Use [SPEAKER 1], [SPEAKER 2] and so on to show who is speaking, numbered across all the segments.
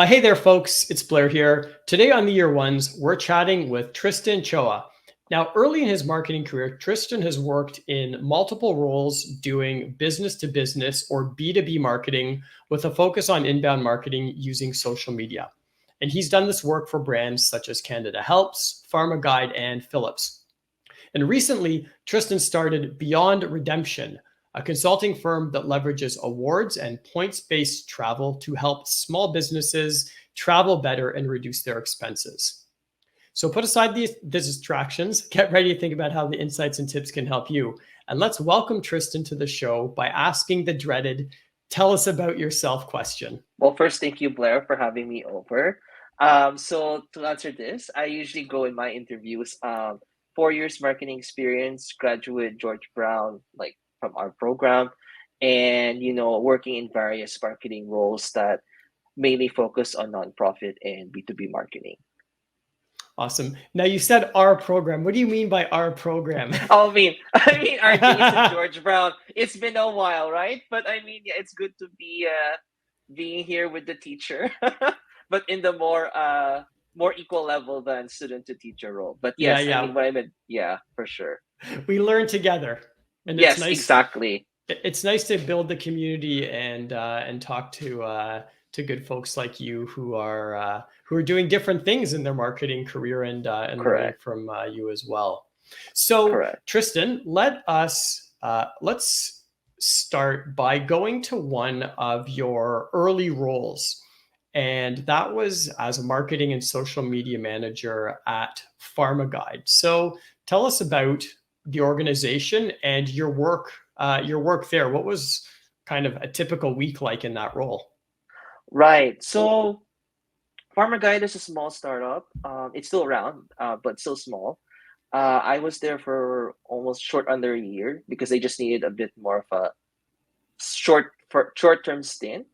[SPEAKER 1] Hey there, folks. It's Blair here. Today on the Year Ones, we're chatting with Tristan Choa. Now, early in his marketing career, Tristan has worked in multiple roles doing business to business or B2B marketing with a focus on inbound marketing using social media. And he's done this work for brands such as Canada Helps, PharmaGuide, and Philips. And recently, Tristan started Beyond Redemption, a consulting firm that leverages awards and points based travel to help small businesses travel better and reduce their expenses. So put aside the distractions, get ready to think about how the insights and tips can help you. And let's welcome Tristan to the show by asking the dreaded, tell us about yourself question.
[SPEAKER 2] Well, first, thank you, Blair, for having me over. So to answer this, I usually go in my interviews, 4 years marketing experience, graduate George Brown, like from our program, and working in various marketing roles that mainly focus on nonprofit and B2B marketing.
[SPEAKER 1] Awesome. Now you said our program. What do you mean by our program?
[SPEAKER 2] I mean, our days at George Brown. It's been a while, right? But I mean, yeah, it's good to be being here with the teacher, but in the more equal level than student to teacher role. But
[SPEAKER 1] Yeah,
[SPEAKER 2] yes, I
[SPEAKER 1] yeah.
[SPEAKER 2] mean, what I meant, yeah, for sure.
[SPEAKER 1] We learn together, and it's
[SPEAKER 2] Yes,
[SPEAKER 1] nice.
[SPEAKER 2] exactly.
[SPEAKER 1] It's nice to build the community and talk to good folks like you who are doing different things in their marketing career and learning
[SPEAKER 2] Correct.
[SPEAKER 1] from you as well. So
[SPEAKER 2] Correct.
[SPEAKER 1] Tristan, let's start by going to one of your early roles, and that was as a marketing and social media manager at PharmaGuide. So tell us about the organization and your work there. What was kind of a typical week like in that role?
[SPEAKER 2] Right. So PharmaGuide is a small startup. It's still around, but still small. I was there for almost short under a year because they just needed a bit more of a short term stint.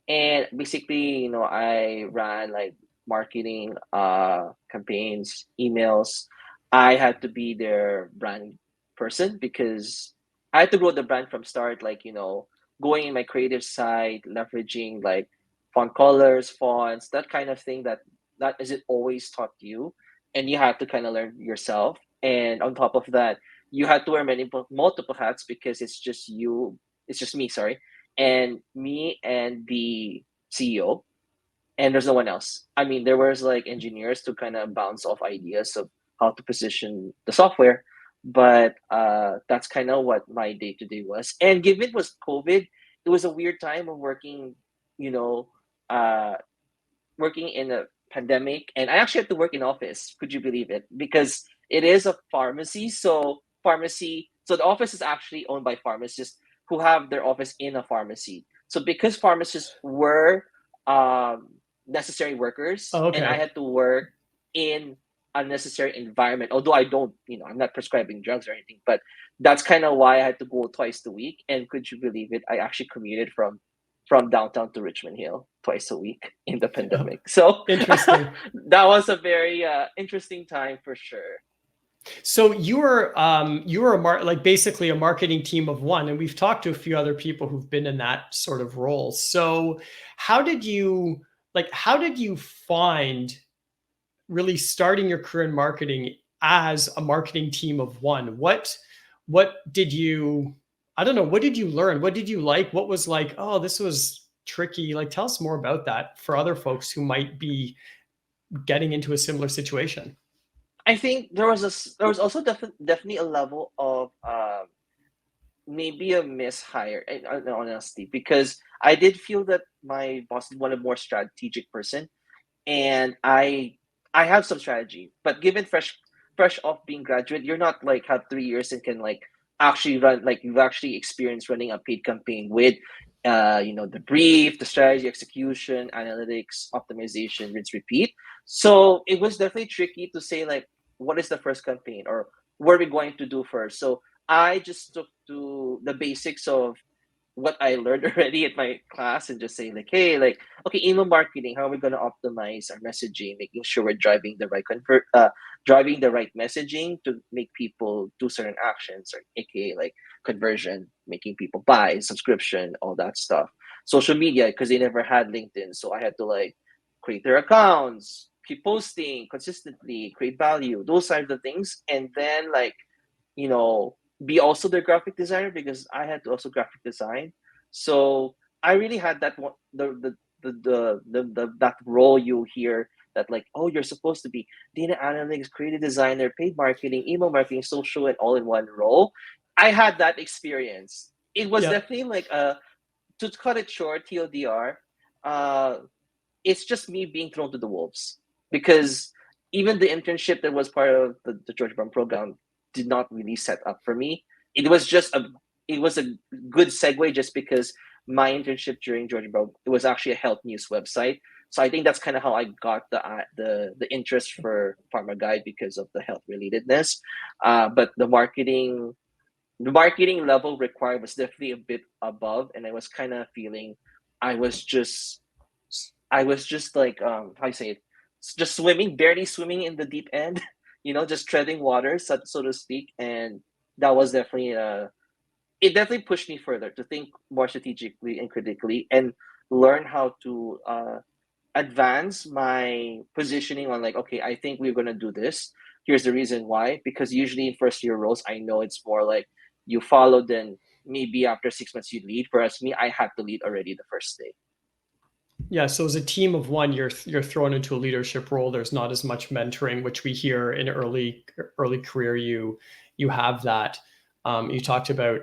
[SPEAKER 2] And basically, I ran like marketing campaigns, emails. I had to be their brand person because I had to grow the brand from start, like, going in my creative side, leveraging like font colors, fonts, that kind of thing that isn't always taught you. And you have to kind of learn yourself. And on top of that, you had to wear multiple hats because it's just me, sorry, and me and the CEO, and there's no one else. I mean, there was like engineers to kind of bounce off ideas of how to position the software, but that's kind of what my day to day was. And given it was COVID, it was a weird time of working, you know, uh, working in a pandemic, and I actually had to work in office. Could you believe it? Because it is a pharmacy, so the office is actually owned by pharmacists who have their office in a pharmacy. So because pharmacists were necessary workers, and I
[SPEAKER 1] Okay.
[SPEAKER 2] had to work in a necessary environment. Although I don't, I'm not prescribing drugs or anything, but that's kind of why I had to go twice a week. And could you believe it? I actually commuted from downtown to Richmond Hill twice a week in the pandemic. So
[SPEAKER 1] Interesting.
[SPEAKER 2] that was a very interesting time for sure.
[SPEAKER 1] So you were like basically a marketing team of one, and we've talked to a few other people who've been in that sort of role. So how did you how did you find really starting your career in marketing as a marketing team of one? What did you, I don't know, what did you learn? What did you like? What was like, oh, this was tricky? Like, tell us more about that for other folks who might be getting into a similar situation.
[SPEAKER 2] I think there was also definitely a level of maybe a mishire, in honesty, because I did feel that my boss wanted a more strategic person, and I have some strategy, but given fresh off being graduate, you're not like have 3 years and can like actually run, like you've actually experienced running a paid campaign with the brief, the strategy, execution, analytics, optimization, rinse, repeat. So it was definitely tricky to say like what is the first campaign or what are we going to do first. So I just took to the basics of what I learned already at my class and just say like, hey, like, okay, email marketing, how are we going to optimize our messaging, making sure we're driving the right messaging to make people do certain actions, or aka like conversion, making people buy subscription, all that stuff. Social media, because they never had LinkedIn, so I had to like create their accounts, keep posting consistently, create value, those types of things. And then like, be also the graphic designer because I had to also graphic design. So I really had that one, that role you hear that like, oh, you're supposed to be data analytics, creative designer, paid marketing, email marketing, social, and all in one role. I had that experience. It was
[SPEAKER 1] Yeah.
[SPEAKER 2] definitely like to cut it short, TLDR, uh, it's just me being thrown to the wolves because even the internship that was part of the George Brown program did not really set up for me. It was just a good segue just because my internship during George Brown, it was actually a health news website. So I think that's kind of how I got the interest for PharmaGuide because of the health relatedness. But the marketing level required was definitely a bit above, and I was kind of feeling I was just I was just like how you say it, just swimming, barely swimming in the deep end, just treading water, so to speak. And that was definitely it definitely pushed me further to think more strategically and critically and learn how to advance my positioning on like, okay, I think we're gonna do this. Here's the reason why. Because usually in first year roles, I know it's more like you follow, then maybe after 6 months you lead. Whereas me, I had to lead already the first day.
[SPEAKER 1] Yeah, so as a team of one, you're thrown into a leadership role. There's not as much mentoring, which we hear in early career. You have that. You talked about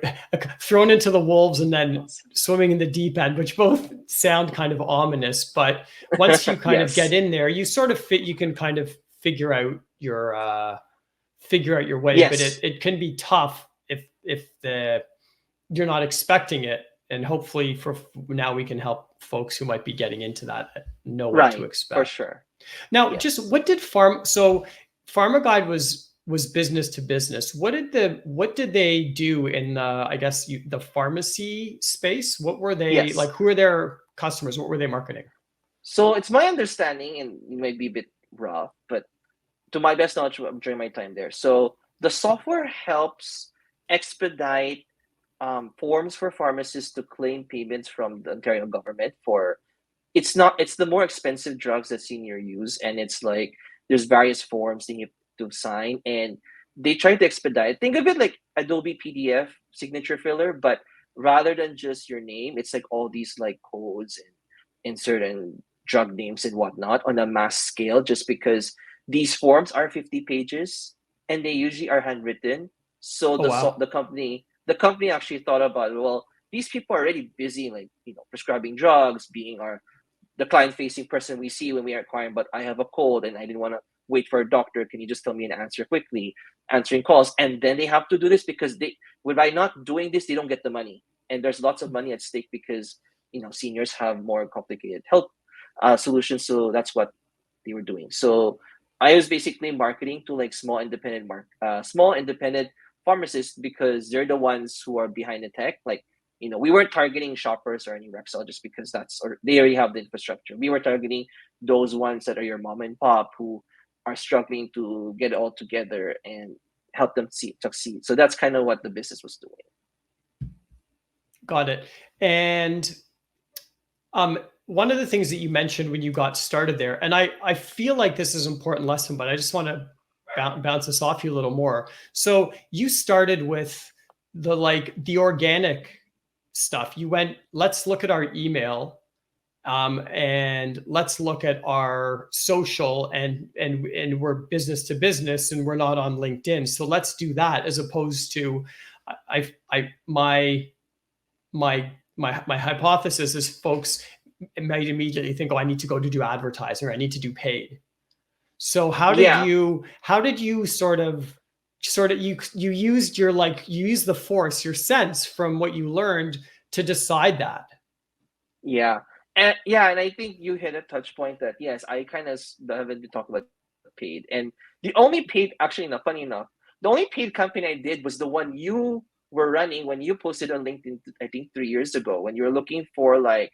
[SPEAKER 1] thrown into the wolves and then swimming in the deep end, which both sound kind of ominous. But once you kind of get
[SPEAKER 2] Yes.
[SPEAKER 1] in there, you sort of fit. You can kind of figure out your way. But
[SPEAKER 2] Yes.
[SPEAKER 1] it can be tough if you're not expecting it. And hopefully for now we can help folks who might be getting into that know what to
[SPEAKER 2] Right. For
[SPEAKER 1] expect.
[SPEAKER 2] sure.
[SPEAKER 1] Now, just
[SPEAKER 2] Yes.
[SPEAKER 1] what did PharmaGuide was business to business. What did they do in I guess the pharmacy space? What were they like?
[SPEAKER 2] Yes.
[SPEAKER 1] Who are their customers? What were they marketing?
[SPEAKER 2] So it's my understanding, and it might be a bit rough, but to my best knowledge during my time there. So the software helps expedite forms for pharmacists to claim payments from the Ontario government for it's the more expensive drugs that senior use, and it's like there's various forms they need to sign, and they try to expedite. Think of it like Adobe PDF signature filler, but rather than just your name, it's like all these like codes and certain drug names and whatnot on a mass scale, just because these forms are 50 pages and they usually are handwritten. So
[SPEAKER 1] Oh wow.
[SPEAKER 2] the company actually thought about, well, these people are already busy, like prescribing drugs, being the client facing person we see when we are acquiring, but I have a cold and I didn't want to wait for a doctor. Can you just tell me an answer quickly? Answering calls. And then they have to do this because by not doing this, they don't get the money. And there's lots of money at stake because, seniors have more complicated health solutions. So that's what they were doing. So I was basically marketing to like small independent pharmacists because they're the ones who are behind the tech. Like, we weren't targeting shoppers or any Rexall just because they already have the infrastructure. We were targeting those ones that are your mom and pop who are struggling to get it all together and help them succeed. So that's kind of what the business was doing.
[SPEAKER 1] Got it. And one of the things that you mentioned when you got started there, and I feel like this is an important lesson, but I just want to bounce this off you a little more. So you started with the organic stuff. You went, let's look at our email, and let's look at our social, and we're business to business, and we're not on LinkedIn. So let's do that, as opposed to, my hypothesis is folks might immediately think, oh, I need to go to do advertising, or I need to do paid. So
[SPEAKER 2] Yeah,
[SPEAKER 1] how did you sort of you used you used the force, your sense from what you learned to decide that?
[SPEAKER 2] yeah, and I think you hit a touch point that yes, I kind of haven't been talking about paid, and the only paid, actually, no, funny enough, the only paid campaign I did was the one you were running when you posted on LinkedIn, I think 3 years ago, when you were looking for like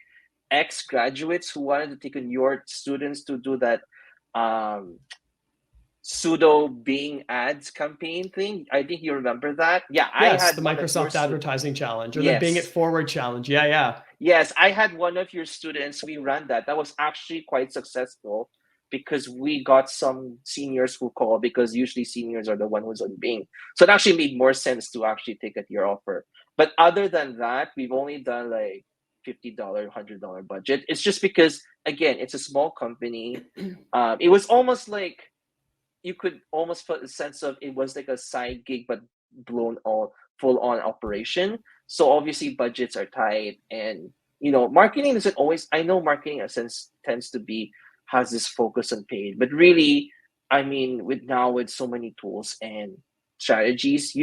[SPEAKER 2] ex graduates who wanted to take on your students to do that um pseudo Bing ads campaign thing. I think you remember that. Yeah, I
[SPEAKER 1] Yes, the
[SPEAKER 2] had one of your
[SPEAKER 1] Microsoft
[SPEAKER 2] students.
[SPEAKER 1] Advertising Challenge or the Bing It
[SPEAKER 2] Yes.
[SPEAKER 1] Forward Challenge. Yeah, yeah.
[SPEAKER 2] Yes, I had one of your students. We ran that. That was actually quite successful because we got some seniors who call, because usually seniors are the one who's on Bing. So it actually made more sense to actually take at your offer. But other than that, we've only done like $50, $100 budget. It's just because again, it's a small company. It was almost like you could almost put a sense of it was like a side gig, but blown on full on operation. So obviously budgets are tight, and marketing isn't always. I know marketing in a sense tends to be has this focus on paid, but really, I mean, with so many tools and strategies,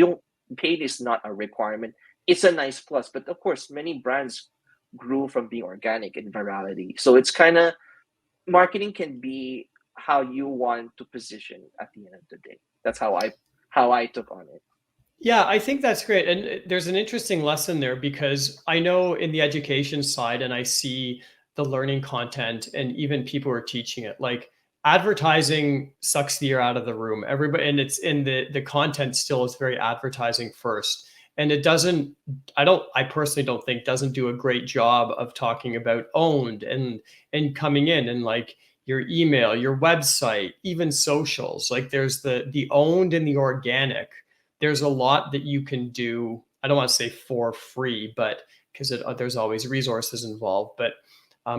[SPEAKER 2] paid is not a requirement. It's a nice plus, but of course, many brands grew from being organic and virality. So it's kind of marketing can be how you want to position at the end of the day. That's how I took on it.
[SPEAKER 1] Yeah, I think that's great. And there's an interesting lesson there because I know in the education side, and I see the learning content and even people who are teaching it, like advertising sucks the air out of the room. Everybody, and it's in the content still is very advertising first. And it doesn't, I personally don't think doesn't do a great job of talking about owned and coming in and like your email, your website, even socials. Like there's the owned and the organic. There's a lot that you can do. I don't want to say for free, but because there's always resources involved, but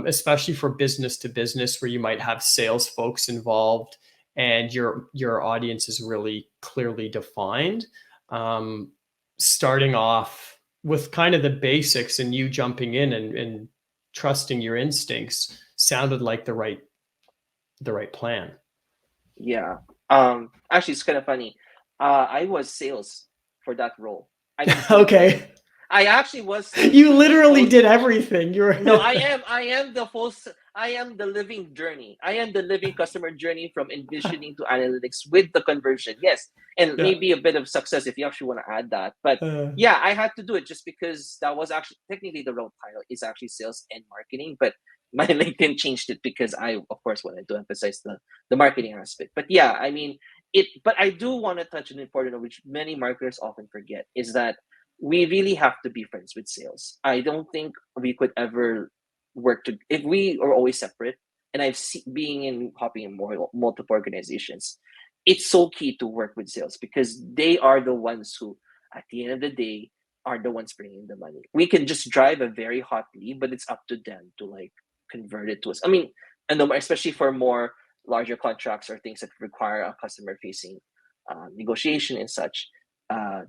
[SPEAKER 1] especially for business to business where you might have sales folks involved and your audience is really clearly defined. Um, Starting off with kind of the basics and you jumping in and trusting your instincts sounded like the right plan.
[SPEAKER 2] Yeah. Actually, it's kind of funny. I was sales for that role. I didn't do
[SPEAKER 1] Okay.
[SPEAKER 2] marketing. I actually was sales
[SPEAKER 1] You
[SPEAKER 2] for the
[SPEAKER 1] literally
[SPEAKER 2] full.
[SPEAKER 1] did everything. You're
[SPEAKER 2] No, I am the full. I am the living journey. I am the living customer journey from envisioning to analytics with the conversion. Yes, and
[SPEAKER 1] yeah.
[SPEAKER 2] maybe a bit of success if you actually want to add that. But yeah, I had to do it just because that was actually technically the role title is actually sales and marketing, but my LinkedIn changed it because I, of course, wanted to emphasize the marketing aspect. But yeah, I mean it. But I do want to touch on an important, which many marketers often forget, is that we really have to be friends with sales. I don't think we could ever work to if we are always separate. And I've seen being in hopping in multiple organizations, it's so key to work with sales because they are the ones who, at the end of the day, are the ones bringing the money. We can just drive a very hot lead, but it's up to them to like convert it to us. I mean, and especially for more larger contracts or things that require a customer facing negotiation and such.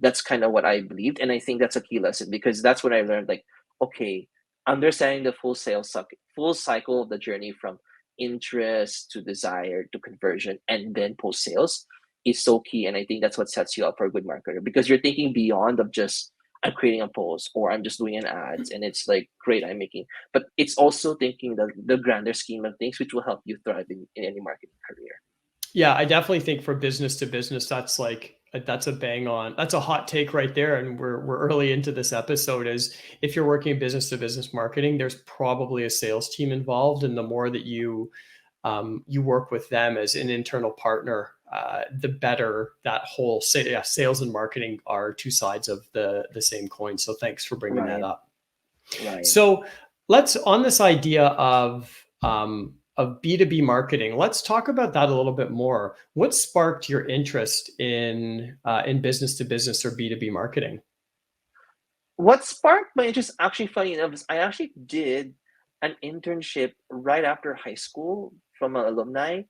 [SPEAKER 2] That's kind of what I believed, and I think that's a key lesson because that's what I learned. Like, okay, understanding the full cycle of the journey from interest to desire to conversion and then post sales is so key, and I think that's what sets you up for a good marketer because you're thinking beyond of just I'm creating a post or I'm just doing an ads and it's like great I'm making, but it's also thinking the grander scheme of things which will help you thrive in any marketing career.
[SPEAKER 1] Yeah, I definitely think for business to business, that's a bang on. That's a hot take right there. And we're early into this episode. Is if you're working in business to business marketing, there's probably a sales team involved, and the more that you work with them as an internal partner, the better that whole sales and marketing are two sides of the same coin. So thanks for bringing that
[SPEAKER 2] Right,
[SPEAKER 1] up.
[SPEAKER 2] right.
[SPEAKER 1] So let's on this idea of B2B marketing. Let's talk about that a little bit more. What sparked your interest in business to business or B2B marketing?
[SPEAKER 2] What sparked my interest, actually, funny enough, is I actually did an internship right after high school from an alumni,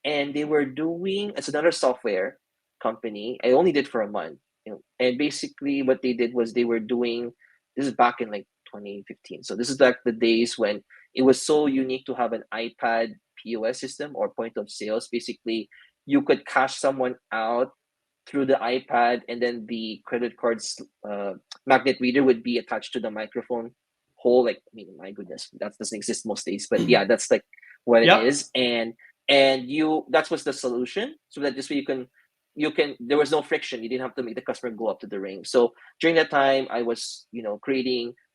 [SPEAKER 2] and they were doing it's another software company. I only did for a month, and basically what they did was they were doing this is back in like 2015. So this is like the days when it was so unique to have an iPad POS system or point of sales. Basically, you could cash someone out through the iPad, and then the credit card's magnet reader would be attached to the microphone hole. Like, I mean, my goodness, that doesn't exist most days, but yeah, that's like what it
[SPEAKER 1] Yep.
[SPEAKER 2] is. And you that was the solution, so that this way you can there was no friction. You didn't have to make the customer go up to the ring. So during that time, I was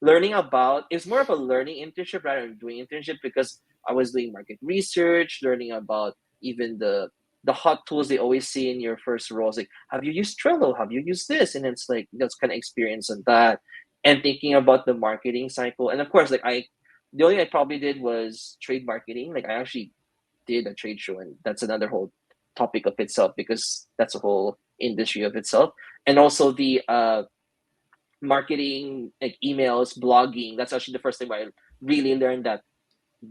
[SPEAKER 2] learning about. It was more of a learning internship rather than doing internship because I was doing market research, learning about even the hot tools they always see in your first roles, like, have you used Trello? Have you used this? And it's like that's kind of experience on that, and thinking about the marketing cycle. And of course, like the only thing I probably did was trade marketing. Like I actually did a trade show, and that's another whole topic of itself because that's a whole industry of itself. And also the marketing, like emails, blogging. That's actually the first time I really learned that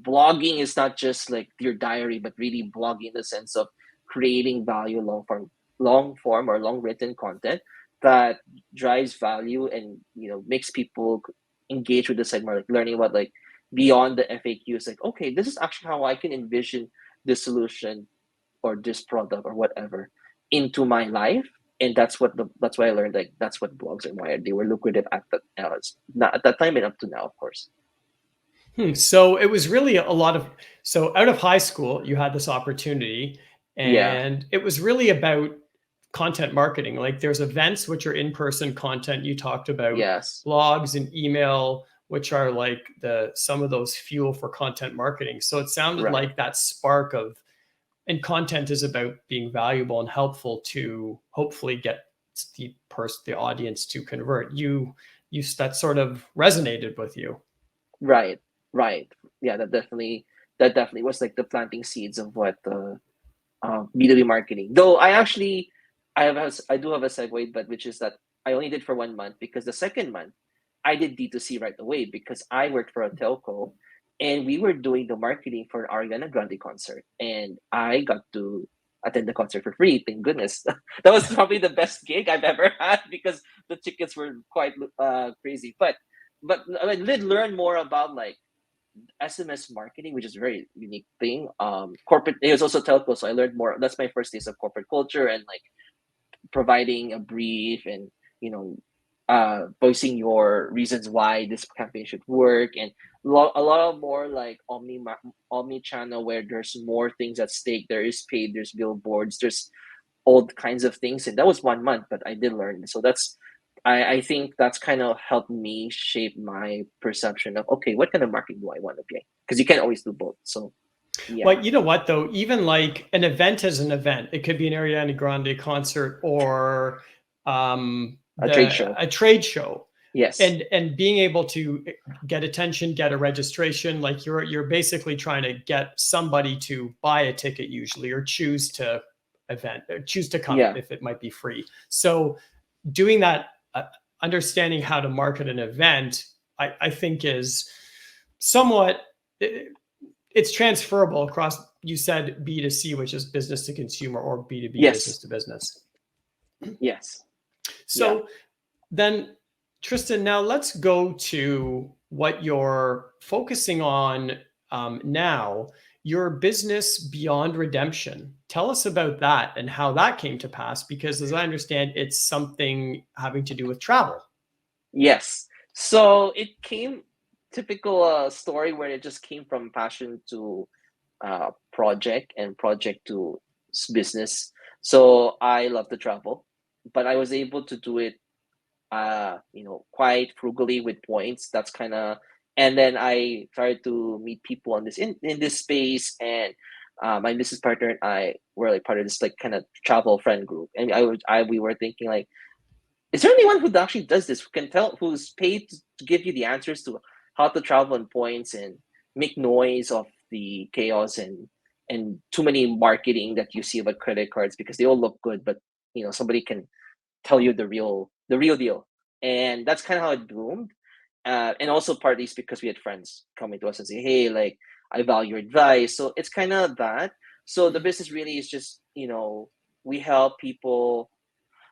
[SPEAKER 2] blogging is not just like your diary, but really blogging in the sense of creating value, long form or long written content that drives value and makes people engage with the segment, like learning about like beyond the FAQs, like okay, this is actually how I can envision this solution or this product or whatever into my life. And that's why I learned like that's what blogs are, why they were lucrative at that not at that time and up to now, of course.
[SPEAKER 1] So it was really a lot of, so out of high school, you had this opportunity,
[SPEAKER 2] Yeah.
[SPEAKER 1] and it was really about content marketing. Like there's events, which are in-person content. You talked about
[SPEAKER 2] Yes.
[SPEAKER 1] blogs and email, which are like some of those fuel for content marketing. So it sounded
[SPEAKER 2] Right.
[SPEAKER 1] like that spark of, and content is about being valuable and helpful to hopefully get the audience to convert. That sort of resonated with you.
[SPEAKER 2] Right, right. Yeah, that definitely was like the planting seeds of what the B2B marketing. Though I do have a segue, but which is that I only did for 1 month because the second month I did D2C right away because I worked for a telco and we were doing the marketing for an Ariana Grande concert, and I got to attend the concert for free. Thank goodness. That was probably the best gig I've ever had because the tickets were quite crazy. But I did learn more about like SMS marketing, which is a very unique thing. Corporate, it was also telco, so I learned more. That's my first taste of corporate culture and like providing a brief and you know voicing your reasons why this campaign should work, and a lot of more like omni channel where there's more things at stake. There is paid, there's billboards, there's all kinds of things, and that was 1 month, but I did learn. So I think that's kind of helped me shape my perception of okay, what kind of marketing do I want to be? Because you can't always do both. So yeah,
[SPEAKER 1] Well, you know what though? Even like an event is an event. It could be an Ariana Grande concert or
[SPEAKER 2] a trade show.
[SPEAKER 1] a trade show,
[SPEAKER 2] Yes.
[SPEAKER 1] and being able to get attention, get a registration. Like you're basically trying to get somebody to buy a ticket usually, or choose to come
[SPEAKER 2] Yeah.
[SPEAKER 1] if it might be free. So doing that, understanding how to market an event, I think is somewhat. It's transferable across, you said B2C, which is business to consumer, or B2B, business
[SPEAKER 2] Yes.
[SPEAKER 1] to business.
[SPEAKER 2] Yes. Yeah.
[SPEAKER 1] So then, Tristan, now let's go to what you're focusing on now, your business Beyond Redemption. Tell us about that and how that came to pass, because as I understand, it's something having to do with travel.
[SPEAKER 2] Yes. So it came typical story where it just came from passion to project and project to business. So I love to travel, but I was able to do it quite frugally with points. That's kind of, and then I tried to meet people on this in this space, and my business partner and I were like part of this like kind of travel friend group, and we were thinking like, is there anyone who actually does this, who can tell, who's paid to give you the answers to how to travel and points and make noise of the chaos and too many marketing that you see about credit cards because they all look good, but somebody can tell you the real deal. And that's kind of how it bloomed. And also partly it's because we had friends coming to us and say, hey, like I value your advice. So it's kind of that. So the business really is just, we help people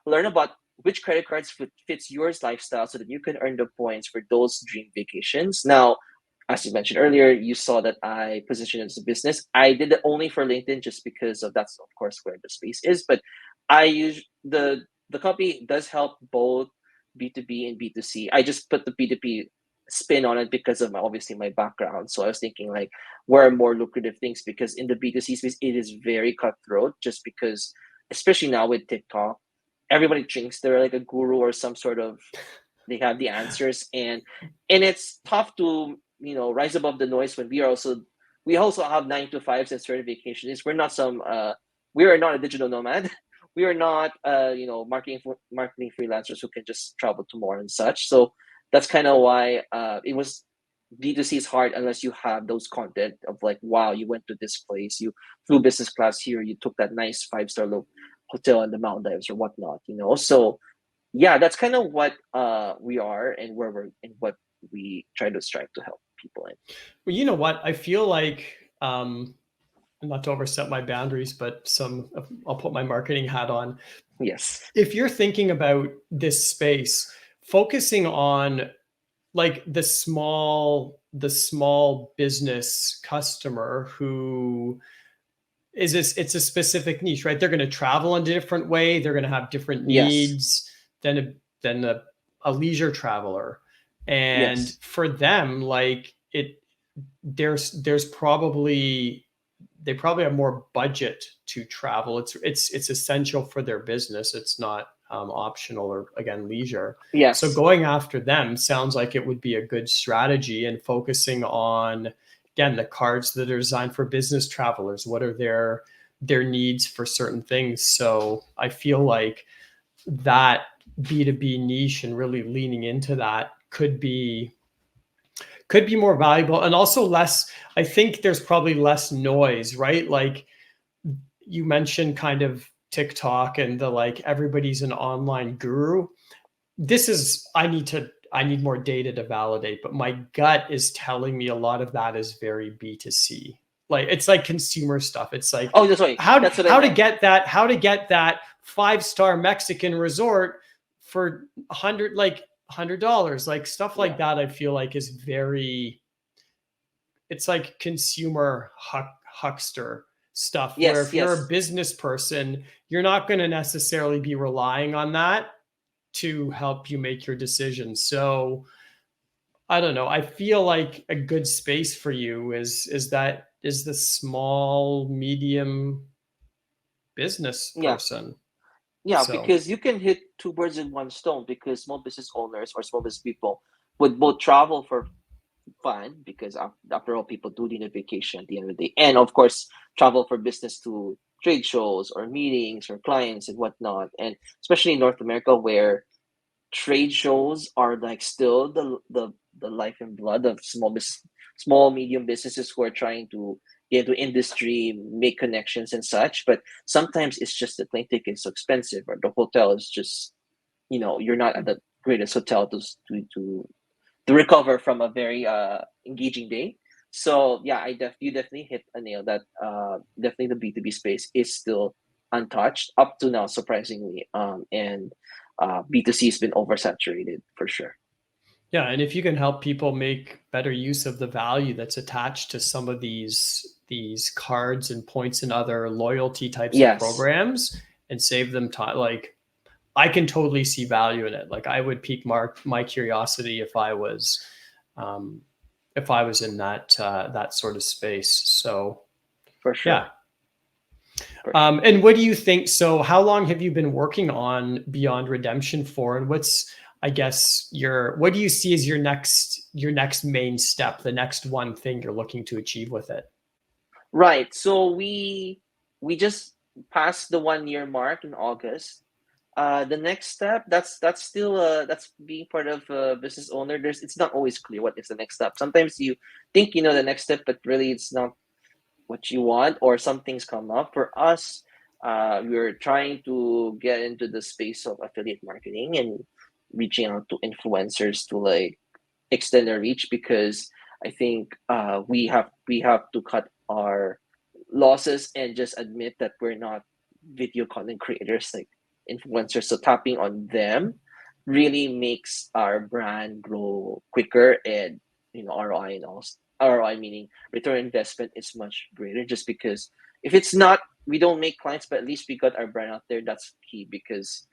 [SPEAKER 2] learn about which credit cards fits your lifestyle so that you can earn the points for those dream vacations. Now, as you mentioned earlier, you saw that I positioned it as a business. I did it only for LinkedIn just because of that's of course where the space is. But I use the company does help both B2B and B2C. I just put the B2B spin on it because of obviously my background. So I was thinking like where are more lucrative things, because in the B2C space it is very cutthroat just because especially now with TikTok, everybody thinks they're like a guru or some sort of they have the answers, and it's tough to rise above the noise when we also have 9 to 5s and certifications. We're not some we are not a digital nomad. We are not marketing freelancers who can just travel tomorrow and such. So that's kind of why it was B2C is hard unless you have those content of like, wow, you went to this place, you flew business class here, you took that nice 5-star hotel in the Maldives or whatnot, So yeah, that's kind of what we are and where we're and what we try to strive to help people in.
[SPEAKER 1] Well, you know what? I feel like, not to overstep my boundaries, but I'll put my marketing hat on.
[SPEAKER 2] Yes.
[SPEAKER 1] If you're thinking about this space, focusing on like the small business customer who is this, it's a specific niche, right? They're going to travel in a different way. They're going to have different
[SPEAKER 2] Yes.
[SPEAKER 1] needs than a leisure traveler. And
[SPEAKER 2] Yes.
[SPEAKER 1] for them, like there's probably they probably have more budget to travel. It's essential for their business. It's not optional or again leisure. So
[SPEAKER 2] Yes.
[SPEAKER 1] going after them sounds like it would be a good strategy, and focusing on again the cards that are designed for business travelers. What are their needs for certain things? So I feel like that B2B niche and really leaning into that could be more valuable, and also less. I think there's probably less noise, right? Like you mentioned kind of TikTok and the like everybody's an online guru. This is I need more data to validate, but my gut is telling me a lot of that is very B2C. Like it's like consumer stuff. It's like
[SPEAKER 2] Oh, that's right.
[SPEAKER 1] how
[SPEAKER 2] That's what I
[SPEAKER 1] how to
[SPEAKER 2] meant.
[SPEAKER 1] get that 5-star Mexican resort for $100, like stuff like
[SPEAKER 2] Yeah.
[SPEAKER 1] that. I feel like is very, it's like consumer huckster stuff, where
[SPEAKER 2] Yes.
[SPEAKER 1] if you're a
[SPEAKER 2] Yes.
[SPEAKER 1] business person, you're not going to necessarily be relying on that to help you make your decisions. So I don't know. I feel like a good space for you is the small medium business
[SPEAKER 2] Yeah.
[SPEAKER 1] person.
[SPEAKER 2] Yeah,
[SPEAKER 1] So
[SPEAKER 2] because you can hit two birds in one stone because small business owners or small business people would both travel for fun because after all, people do need a vacation at the end of the day, and of course, travel for business to trade shows or meetings or clients and whatnot, and especially in North America where trade shows are like still the life and blood of small medium businesses who are trying to get into industry, make connections and such. But sometimes it's just the plane ticket is so expensive, or the hotel is just you're not at the greatest hotel to recover from a very engaging day. So yeah, you definitely hit a nail that definitely the B2B space is still untouched up to now, surprisingly. And B2C has been oversaturated for sure.
[SPEAKER 1] yeah, and if you can help people make better use of the value that's attached to some of these cards and points and other loyalty types of
[SPEAKER 2] Yes,
[SPEAKER 1] programs and save them time, like I can totally see value in it. Like I would pique my curiosity um, if I was in that sort of space. So
[SPEAKER 2] for
[SPEAKER 1] yeah.
[SPEAKER 2] sure. For sure.
[SPEAKER 1] And what do you think? So how long have you been working on Beyond Redemption for? And what's, I guess, what do you see as your next main step, the next one thing you're looking to achieve with it?
[SPEAKER 2] Right. So we just passed the 1 year mark in August. The next step, that's still that's being part of a business owner. It's not always clear what is the next step. Sometimes you think you know the next step, but really it's not what you want, or some things come up. For us, we're trying to get into the space of affiliate marketing and reaching out to influencers to like extend our reach, because I think we have to cut our losses and just admit that we're not video content creators like influencers. So tapping on them really makes our brand grow quicker, and ROI and all. ROI meaning return on investment is much greater, just because if it's not, we don't make clients, but at least we got our brand out there. That's key, because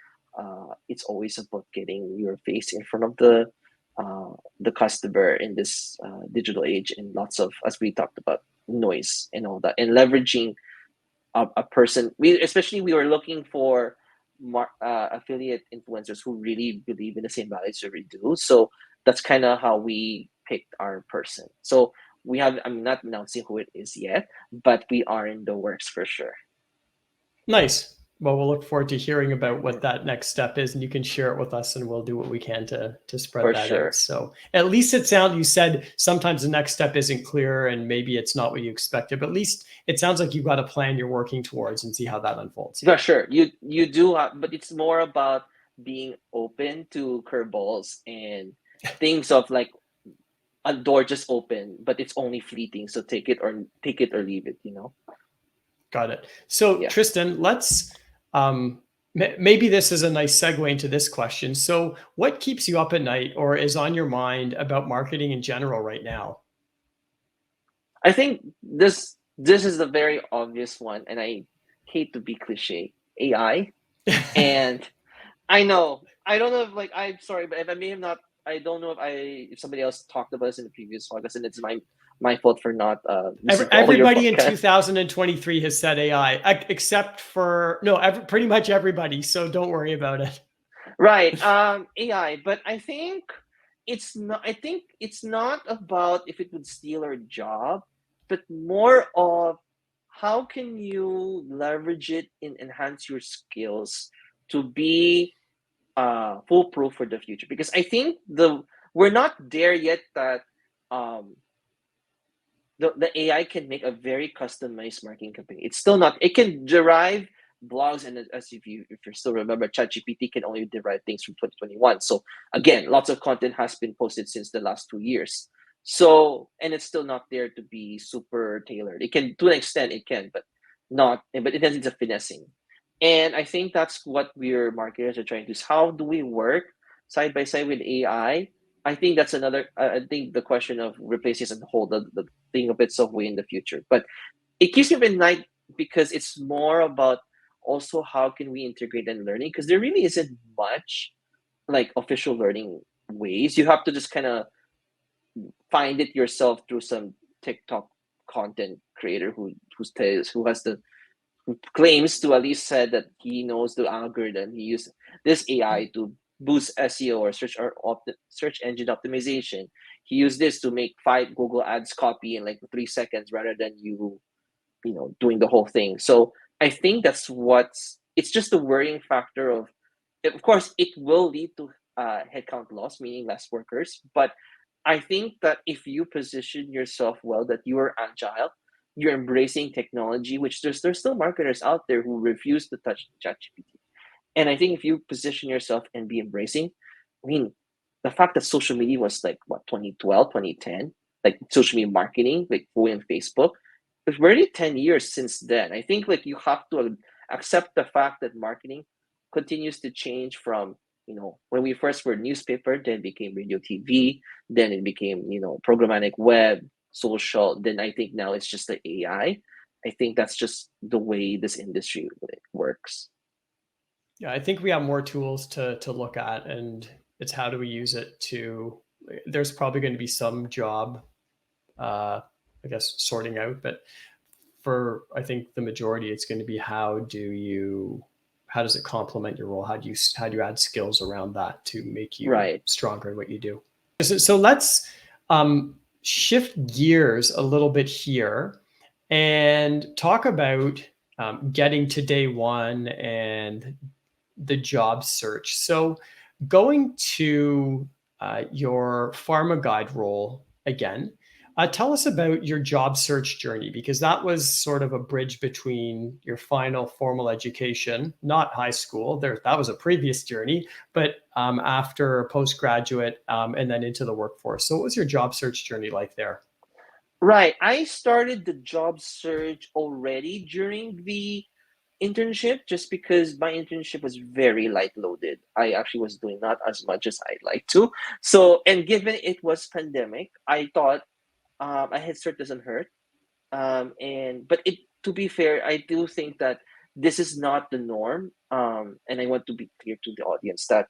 [SPEAKER 2] it's always about getting your face in front of the customer in this digital age, and lots of, as we talked about, noise and all that, and leveraging a person. We were looking for affiliate influencers who really believe in the same values that we do. So that's kind of how we picked our person. So I'm not announcing who it is yet, but we are in the works for sure.
[SPEAKER 1] Nice. Well, we'll look forward to hearing about what that next step is, and you can share it with us, and we'll do what we can to spread
[SPEAKER 2] For
[SPEAKER 1] that out.
[SPEAKER 2] sure.
[SPEAKER 1] So at least you said sometimes the next step isn't clear, and maybe it's not what you expected, but at least it sounds like you've got a plan you're working towards, and see how that unfolds.
[SPEAKER 2] For sure. You do have, but it's more about being open to curveballs and things of like a door just open, but it's only fleeting. So take it or leave it, you know?
[SPEAKER 1] Got it. So
[SPEAKER 2] Yeah.
[SPEAKER 1] Tristan, let's maybe this is a nice segue into this question. So what keeps you up at night or is on your mind about marketing in general right now?
[SPEAKER 2] I think this is the very obvious one, and I hate to be cliche. AI. And I know. I don't know if like I'm sorry, but if I may have not I don't know if somebody else talked about this in the previous podcast, and it's my fault for not listening to all your
[SPEAKER 1] Everybody in
[SPEAKER 2] podcasts.
[SPEAKER 1] 2023 has said AI, except for no, pretty much everybody. So don't worry about it.
[SPEAKER 2] Right. AI, but I think it's not about if it would steal our job, but more of how can you leverage it and enhance your skills to be foolproof for the future. Because I think the we're not there yet that um the AI can make a very customized marketing campaign. It's still not. It can derive blogs, and as if you still remember, ChatGPT can only derive things from 2021. So again, lots of content has been posted since the last 2 years. So and it's still not there to be super tailored. It can to an extent it can, but not. But it needs a finessing. And I think that's what we're marketers are trying to do. Is how do we work side by side with I think that's another. I think the question of replacing and hold the thing of itself way in the future. But it keeps me up at night because it's more about also how can we integrate and learning because there really isn't much like official learning ways. You have to just kind of find it yourself through some TikTok content creator who has the who claims to at least said that he knows the algorithm. He used this AI to boost SEO or search engine optimization. He used this to make 5 Google Ads copy in like 3 seconds rather than doing the whole thing. So I think that's what's it's just the worrying factor of course it will lead to headcount loss, meaning less workers. But I think that if you position yourself well, that you are agile, you're embracing technology, which there's still marketers out there who refuse to touch ChatGPT. And I think if you position yourself and be embracing, I mean, the fact that social media was like what 2012, 2010, like social media marketing, like going on Facebook, it's already 10 years since then. I think like you have to accept the fact that marketing continues to change from when we first were newspaper, then became radio TV, then it became programmatic web, social. Then I think now it's just the AI. I think that's just the way this industry works.
[SPEAKER 1] Yeah, I think we have more tools to look at, and it's how do we use it to. There's probably going to be some job, I guess, sorting out, but for I think the majority, it's going to be how does it complement your role? How do you add skills around that to make you
[SPEAKER 2] Right.
[SPEAKER 1] stronger in what you do? So let's shift gears a little bit here and talk about getting to day one and the job search. So going to your PharmaGuide role again, tell us about your job search journey, because that was sort of a bridge between your final formal education, not high school, that was a previous journey, but after postgraduate and then into the workforce. So what was your job search journey like there?
[SPEAKER 2] Right. I started the job search already during the internship just because my internship was very light loaded. I actually was doing not as much as I'd like to. So, and given it was pandemic, I thought a head start doesn't hurt. But to be fair, I do think that this is not the norm. And I want to be clear to the audience that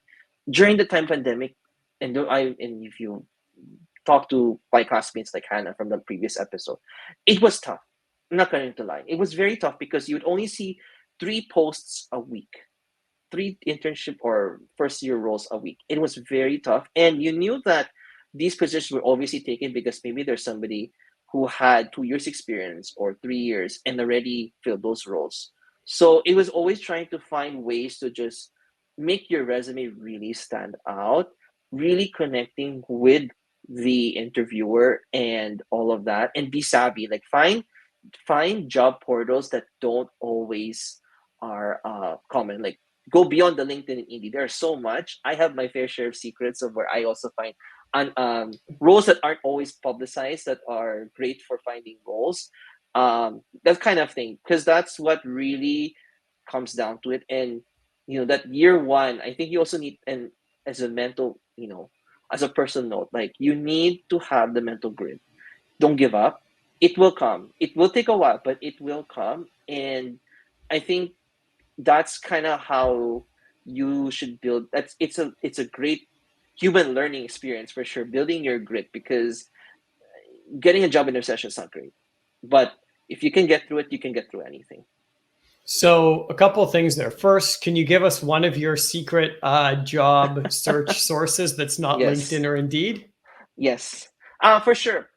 [SPEAKER 2] during the time pandemic, and if you talk to my classmates like Hannah from the previous episode, it was tough. I'm not going to lie. It was very tough because you would only see 3 posts a week, 3 internship or first year roles a week. It was very tough. And you knew that these positions were obviously taken because maybe there's somebody who had 2 years experience or 3 years and already filled those roles. So it was always trying to find ways to just make your resume really stand out, really connecting with the interviewer and all of that, and be savvy. Like find job portals that don't always are common. Like go beyond the LinkedIn and Indeed. There's so much. I have my fair share of secrets of where I also find roles that aren't always publicized that are great for finding roles. That kind of thing, because that's what really comes down to it. And that year one, I think you also need, and as a mental, as a person note, like you need to have the mental grit. Don't give up. It will come. It will take a while, but it will come. And I think that's kind of how you should build. It's a great human learning experience for sure. Building your grit, because getting a job in a recession is not great, but if you can get through it, you can get through anything.
[SPEAKER 1] So a couple of things there. First, can you give us one of your secret job search sources that's not
[SPEAKER 2] Yes.
[SPEAKER 1] LinkedIn or Indeed?
[SPEAKER 2] Yes. For sure.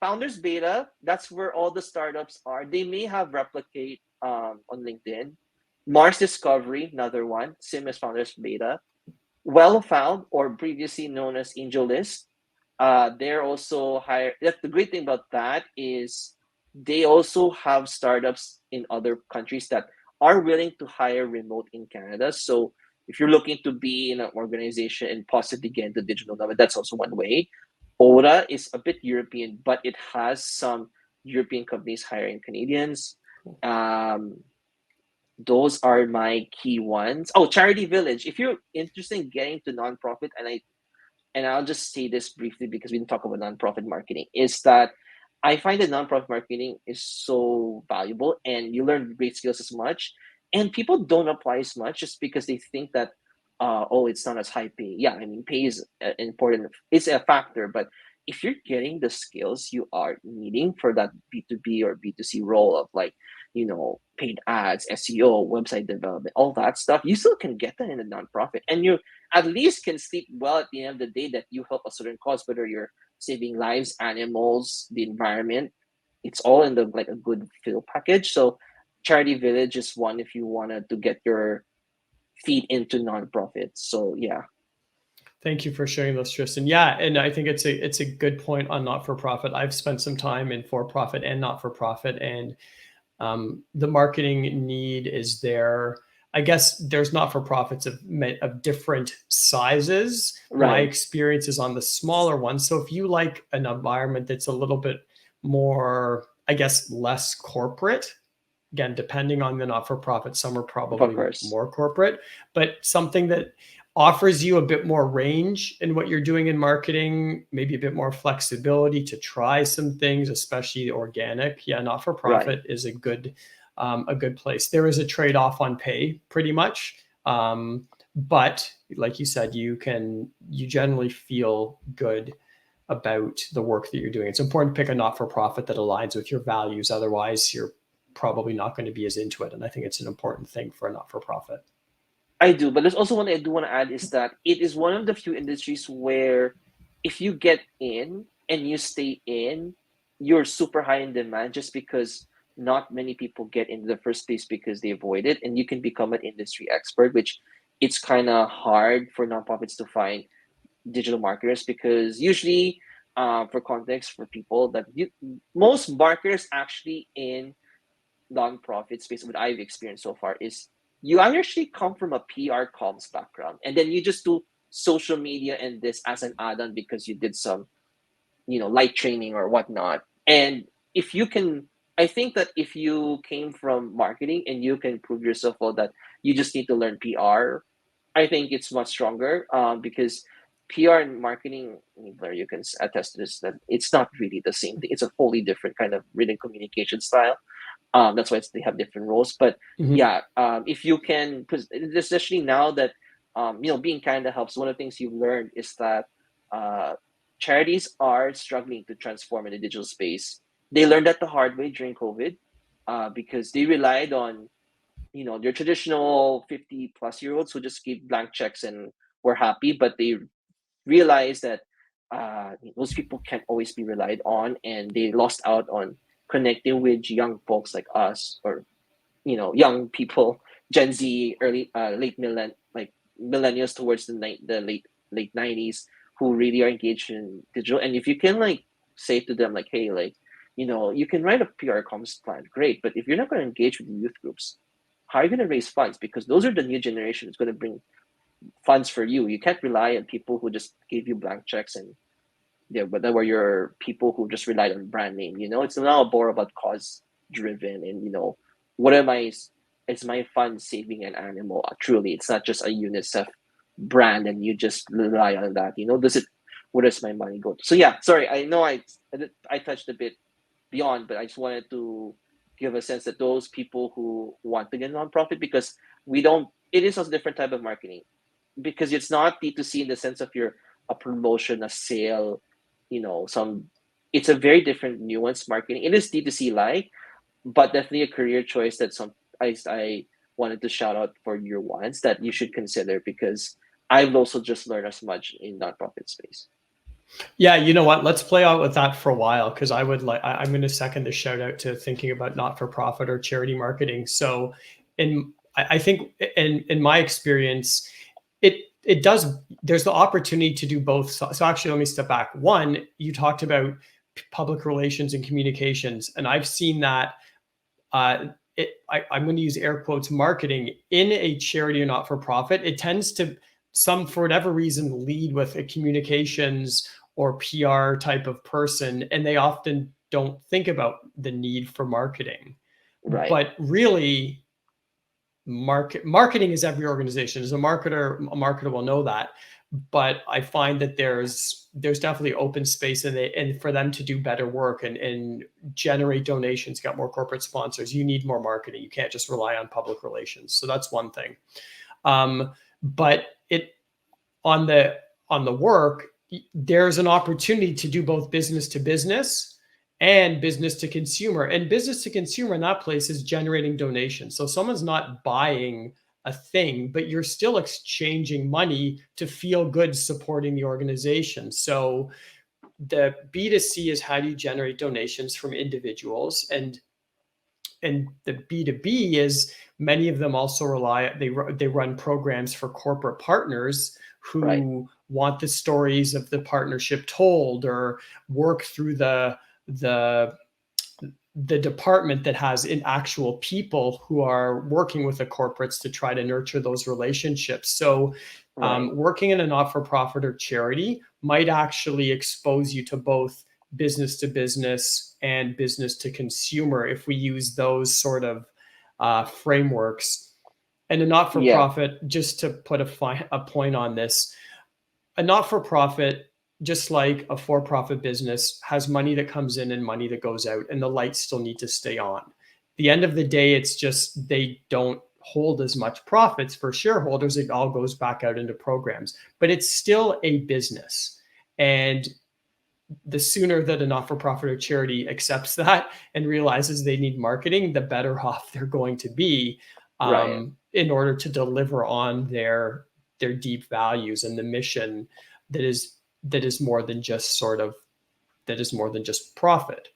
[SPEAKER 2] Founders Beta, that's where all the startups are. They may have replicate on LinkedIn. Mars Discovery, another one, same as Founders Beta. Well Found, or previously known as Angel List, they're also hire. The great thing about that is they also have startups in other countries that are willing to hire remote in Canada. So if you're looking to be in an organization and possibly get into digital nomad, that's also one way. Ora is a bit European, but it has some European companies hiring Canadians. Um, those are my key ones. Oh, Charity Village. If you're interested in getting to nonprofit, and I'll just say this briefly because we didn't talk about nonprofit marketing, is that I find that nonprofit marketing is so valuable and you learn great skills as much. And people don't apply as much just because they think that, oh, it's not as high pay. Yeah, I mean, pay is important, it's a factor, but if you're getting the skills you are needing for that B2B or B2C role of like, paid ads, SEO, website development, all that stuff, you still can get that in a nonprofit. And you at least can sleep well at the end of the day that you help a certain cause, whether you're saving lives, animals, the environment. It's all in the like a good feel package. So Charity Village is one if you wanted to get your feet into nonprofits. So yeah.
[SPEAKER 1] Thank you for sharing those, Tristan. Yeah, and I think it's a good point on not for profit. I've spent some time in for profit and not for profit, and the marketing need is there. I guess there's not for profits of different sizes. My
[SPEAKER 2] Right.
[SPEAKER 1] experience is on the smaller ones. So if you like an environment that's a little bit more, I guess, less corporate, again, depending on the not for profit, some are
[SPEAKER 2] Of
[SPEAKER 1] probably
[SPEAKER 2] course.
[SPEAKER 1] more corporate, but something that offers you a bit more range in what you're doing in marketing, maybe a bit more flexibility to try some things, especially organic. Yeah, not for
[SPEAKER 2] Right.
[SPEAKER 1] profit is a good place. There is a trade off on pay, pretty much, but like you said, you generally feel good about the work that you're doing. It's important to pick a not for profit that aligns with your values. Otherwise, you're probably not going to be as into it. And I think it's an important thing for a not for profit.
[SPEAKER 2] I do, but there's also one I do want to add is that it is one of the few industries where if you get in and you stay in, you're super high in demand just because not many people get into the first place because they avoid it, and you can become an industry expert, which it's kind of hard for nonprofits to find digital marketers because usually, for context for people that most marketers actually in nonprofit space, what I've experienced so far is you actually come from a PR comms background, and then you just do social media and this as an add-on because you did some, light training or whatnot. And if you can, I think that if you came from marketing and you can prove yourself well that you just need to learn PR, I think it's much stronger because PR and marketing, where you can attest to this, that it's not really the same thing. It's a wholly different kind of written communication style. That's why they have different roles. But
[SPEAKER 1] Mm-hmm.
[SPEAKER 2] yeah, if you can, because especially now that being kind of helps. One of the things you've learned is that uh, charities are struggling to transform in the digital space. They learned that the hard way during COVID because they relied on their traditional 50-plus-year-olds who just gave blank checks and were happy, but they realized that those people can't always be relied on, and they lost out on connecting with young folks like us or young people, Gen Z, early like millennials towards the late 90s, who really are engaged in digital. And if you can like say to them like, hey, like, you can write a PR comms plan, great, but if you're not going to engage with the youth groups, how are you going to raise funds? Because those are the new generation that's going to bring funds for you. You can't rely on people who just gave you blank checks, and but there were your people who just relied on brand name. It's now more about cause driven, and what am I? Is my fund saving an animal? Truly, it's not just a UNICEF brand, and you just rely on that. Does it? Where does my money go to? So yeah, sorry, I know I touched a bit beyond, but I just wanted to give a sense that those people who want to get nonprofit, because we don't. It is a different type of marketing, because it's not D2C in the sense of your a promotion, a sale, some. It's a very different nuanced marketing. It is D2C like, but definitely a career choice that I wanted to shout out for year ones that you should consider, because I've also just learned as much in nonprofit space.
[SPEAKER 1] Yeah, you know what? Let's play out with that for a while, because I'm going to second the shout out to thinking about not for profit or charity marketing. So, I think in my experience, it does. There's the opportunity to do both. So actually, let me step back. One, you talked about public relations and communications, and I've seen that. I'm going to use air quotes marketing in a charity or not for profit. It tends to for whatever reason lead with a communications or PR type of person, and they often don't think about the need for marketing.
[SPEAKER 2] Right.
[SPEAKER 1] But really, marketing is every organization. As a marketer will know that. But I find that there's definitely open space and for them to do better work and generate donations, get more corporate sponsors, you need more marketing. You can't just rely on public relations. So that's one thing. But on the work, there's an opportunity to do both business to business and business to consumer. And business to consumer in that place is generating donations. So someone's not buying a thing, but you're still exchanging money to feel good supporting the organization. So the B2C is how do you generate donations from individuals, and the B2B is many of them also they run programs for corporate partners who
[SPEAKER 2] Right.
[SPEAKER 1] want the stories of the partnership told, or work through the department that has actual people who are working with the corporates to try to nurture those relationships. So
[SPEAKER 2] Right.
[SPEAKER 1] working in a not-for-profit or charity might actually expose you to both business to business and business to consumer if we use those sort of frameworks. And a
[SPEAKER 2] Yeah.
[SPEAKER 1] not-for-profit, just to put a point on this, a not-for-profit, just like a for-profit business, has money that comes in and money that goes out, and the lights still need to stay on. At the end of the day, it's just they don't hold as much profits for shareholders. It all goes back out into programs, but it's still a business. And the sooner that a not-for-profit or charity accepts that and realizes they need marketing, the better off they're going to be
[SPEAKER 2] Right.
[SPEAKER 1] in order to deliver on their deep values and the mission that is more than just profit.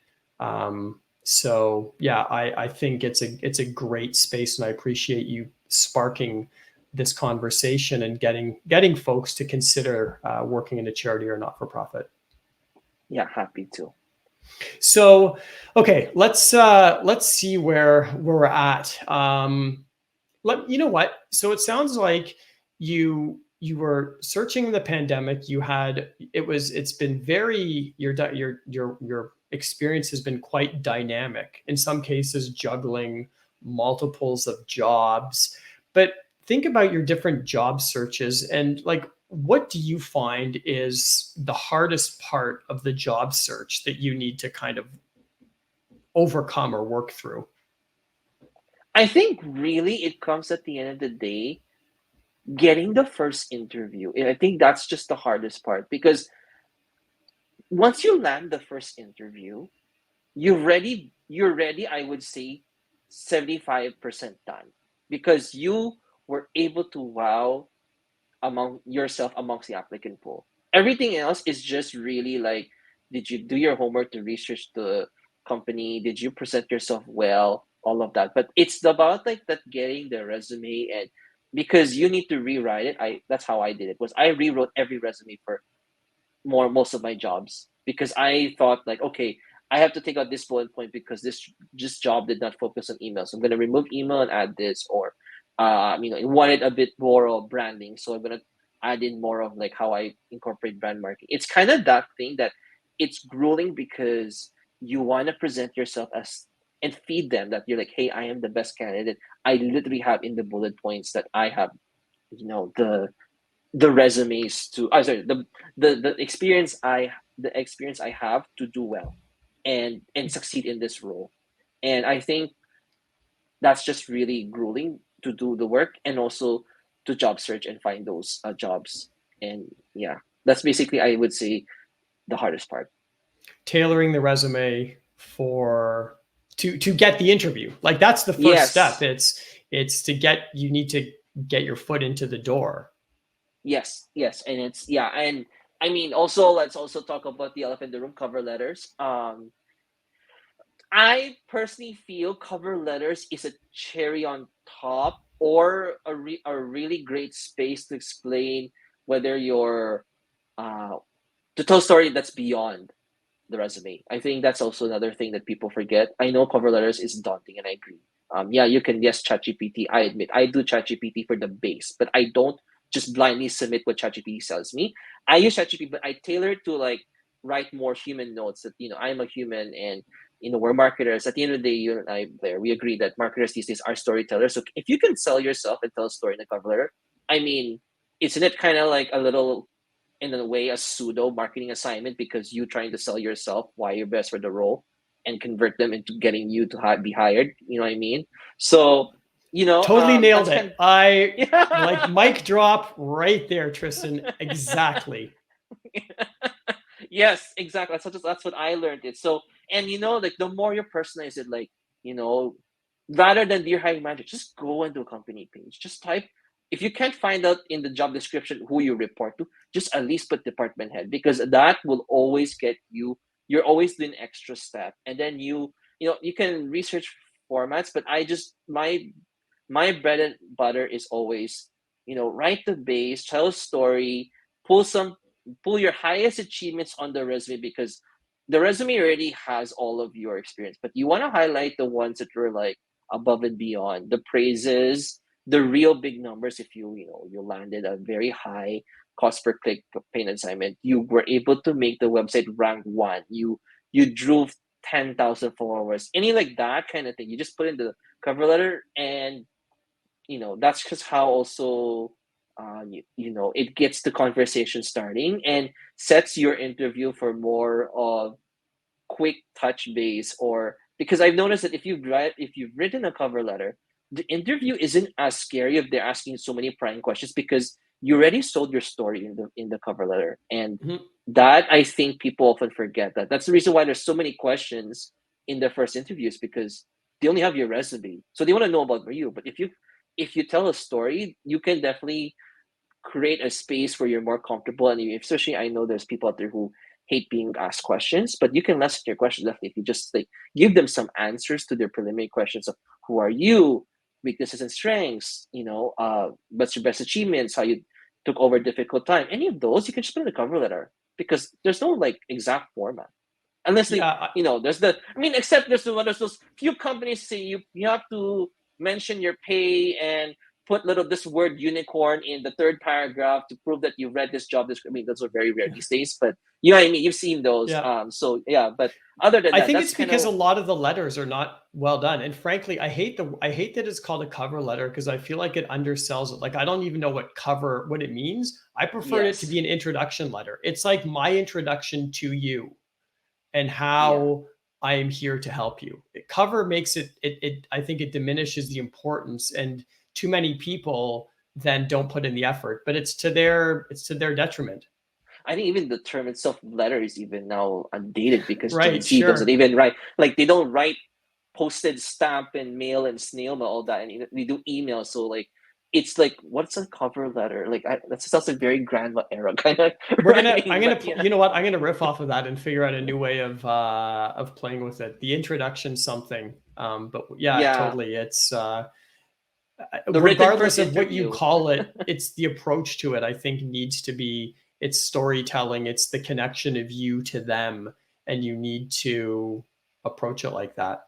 [SPEAKER 1] So yeah, I think it's a great space, and I appreciate you sparking this conversation and getting folks to consider working in a charity or not for profit.
[SPEAKER 2] Yeah. Happy to.
[SPEAKER 1] So, okay, let's see where we're at. You know what? So it sounds like you were searching in the pandemic. It's been very your experience has been quite dynamic. In some cases, juggling multiples of jobs. But think about your different job searches and like, what do you find is the hardest part of the job search that you need to kind of overcome or work through?
[SPEAKER 2] I think really it comes at the end of the day, getting the first interview. And I think that's just the hardest part, because once you land the first interview, you're ready, I would say 75% done, because you were able to wow among yourself amongst the applicant pool. Everything else is just really like, did you do your homework to research the company? Did you present yourself well? all of that. But it's about like that getting the resume, and because you need to rewrite it. That's how I did it. Was I rewrote every resume for most of my jobs, because I thought like, okay, I have to take out this bullet point because this job did not focus on email, so I'm gonna remove email and add this, or it wanted a bit more of branding, so I'm gonna add in more of like how I incorporate brand marketing. It's kind of that thing that it's grueling, because you want to present yourself as and feed them that you're like, hey, I am the best candidate. I literally have in the bullet points that I have, the resumes to sorry, the experience I have to do well and succeed in this role. And I think that's just really grueling to do the work, and also to job search and find those jobs. And yeah, that's basically, I would say, the hardest part.
[SPEAKER 1] Tailoring the resume for to get the interview. Like that's the first step.
[SPEAKER 2] Yes,
[SPEAKER 1] It's to get you need to get your foot into the door.
[SPEAKER 2] yes. And it's, yeah. And I mean, also, let's also talk about the elephant in the room: cover letters. I personally feel cover letters is a cherry on top, or a really great space to explain whether you're uh, to tell a story that's beyond the resume. I think that's also another thing that people forget. I know cover letters is daunting, and I agree. Yeah, you can, yes, ChatGPT. I admit I do ChatGPT for the base, but I don't just blindly submit what ChatGPT tells me. I use ChatGPT, but I tailor it to like write more human notes that I'm a human, and we're marketers. At the end of the day, you and I, Blair, we agree that marketers these days are storytellers. So if you can sell yourself and tell a story in a cover letter, I mean, isn't it kind of like a little, in a way, a pseudo marketing assignment, because you trying to sell yourself why you're best for the role and convert them into getting you to be hired? You know what I mean? So,
[SPEAKER 1] Totally nailed
[SPEAKER 2] that's
[SPEAKER 1] it.
[SPEAKER 2] kind
[SPEAKER 1] I
[SPEAKER 2] of,
[SPEAKER 1] like
[SPEAKER 2] yeah.
[SPEAKER 1] mic drop right there, Tristan. Exactly.
[SPEAKER 2] Yes, exactly. That's what I learned. It so, and like, the more you personalize it, like, you know, rather than dear hiring manager, just go into a company page. Just type. If you can't find out in the job description who you report to, just at least put department head, because that will always get you. You're always doing extra step, and then you can research formats. But my bread and butter is always, write the base, tell a story, pull some pull your highest achievements on the resume, because the resume already has all of your experience, but you want to highlight the ones that were like above and beyond, the praises, the real big numbers. If you landed a very high cost per click campaign assignment, you were able to make the website rank one, you drew 10,000 followers, any like that kind of thing, you just put in the cover letter. And that's just how also it gets the conversation starting, and sets your interview for more of quick touch base. Or because I've noticed that if you've written a cover letter, the interview isn't as scary if they're asking so many prying questions, because you already sold your story in the cover letter. And
[SPEAKER 1] Mhm.
[SPEAKER 2] that, I think, people often forget that. That's the reason why there's so many questions in the first interviews, because they only have your resume, so they want to know about you. But if you tell a story, you can definitely create a space where you're more comfortable. And especially, I know there's people out there who hate being asked questions, but you can lessen your questions definitely if you just like give them some answers to their preliminary questions of who are you, weaknesses and strengths, what's your best achievements, how you took over a difficult time. Any of those you can just put in the cover letter, because there's no like exact format. Unless
[SPEAKER 1] Yeah,
[SPEAKER 2] there's except there's those few companies say you have to mention your pay and put little this word unicorn in the third paragraph to prove that you read this job description. I mean, those are very rare these days, but you know what I mean. You've seen those.
[SPEAKER 1] yeah.
[SPEAKER 2] So yeah, but other than
[SPEAKER 1] I
[SPEAKER 2] that,
[SPEAKER 1] think
[SPEAKER 2] that's
[SPEAKER 1] it's
[SPEAKER 2] kind
[SPEAKER 1] because a
[SPEAKER 2] of
[SPEAKER 1] lot of the letters are not well done. And frankly, I hate that it's called a cover letter because I feel like it undersells it. Like I don't even know what it means. I preferred it to
[SPEAKER 2] yes,
[SPEAKER 1] be an introduction letter. It's like my introduction to you and
[SPEAKER 2] yeah.
[SPEAKER 1] how I am here to help you. Cover makes it I think it diminishes the importance, and too many people then don't put in the effort, but it's to their detriment.
[SPEAKER 2] I think even the term itself, letter, is even now outdated, because Gen
[SPEAKER 1] Right,
[SPEAKER 2] Z doesn't
[SPEAKER 1] sure.
[SPEAKER 2] even write, like, they don't write postage stamp and mail and snail mail, all that, and we do email. So like, it's like, what's a cover letter? Like, that sounds like very grandma era kind of
[SPEAKER 1] We're gonna I'm
[SPEAKER 2] writing.
[SPEAKER 1] gonna
[SPEAKER 2] But yeah,
[SPEAKER 1] you know what? I'm gonna riff off of that and figure out a new way of playing with it. The introduction something. But yeah,
[SPEAKER 2] Yeah,
[SPEAKER 1] totally. It's
[SPEAKER 2] the written
[SPEAKER 1] regardless
[SPEAKER 2] first
[SPEAKER 1] of what you
[SPEAKER 2] interview.
[SPEAKER 1] call it, it's the approach to it, I think, needs to be it's storytelling, it's the connection of you to them, and you need to approach it like that.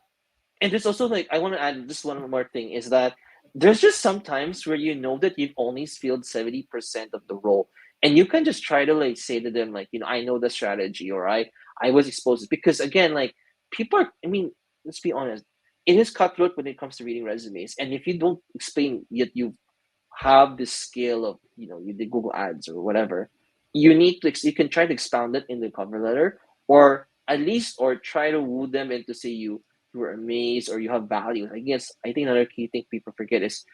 [SPEAKER 2] And there's also like I want to add just one more thing is that there's just sometimes where you know that you've only filled 70% of the role, and you can just try to like say to them like, I know the strategy, or I was exposed, because again, like, people are, I mean, let's be honest, it is cutthroat when it comes to reading resumes, and if you don't explain yet you have this skill of, you did Google Ads or whatever, you can try to expound it in the cover letter, or at least, or try to woo them into say you were amazed or you have value. I guess I think another key thing people forget is,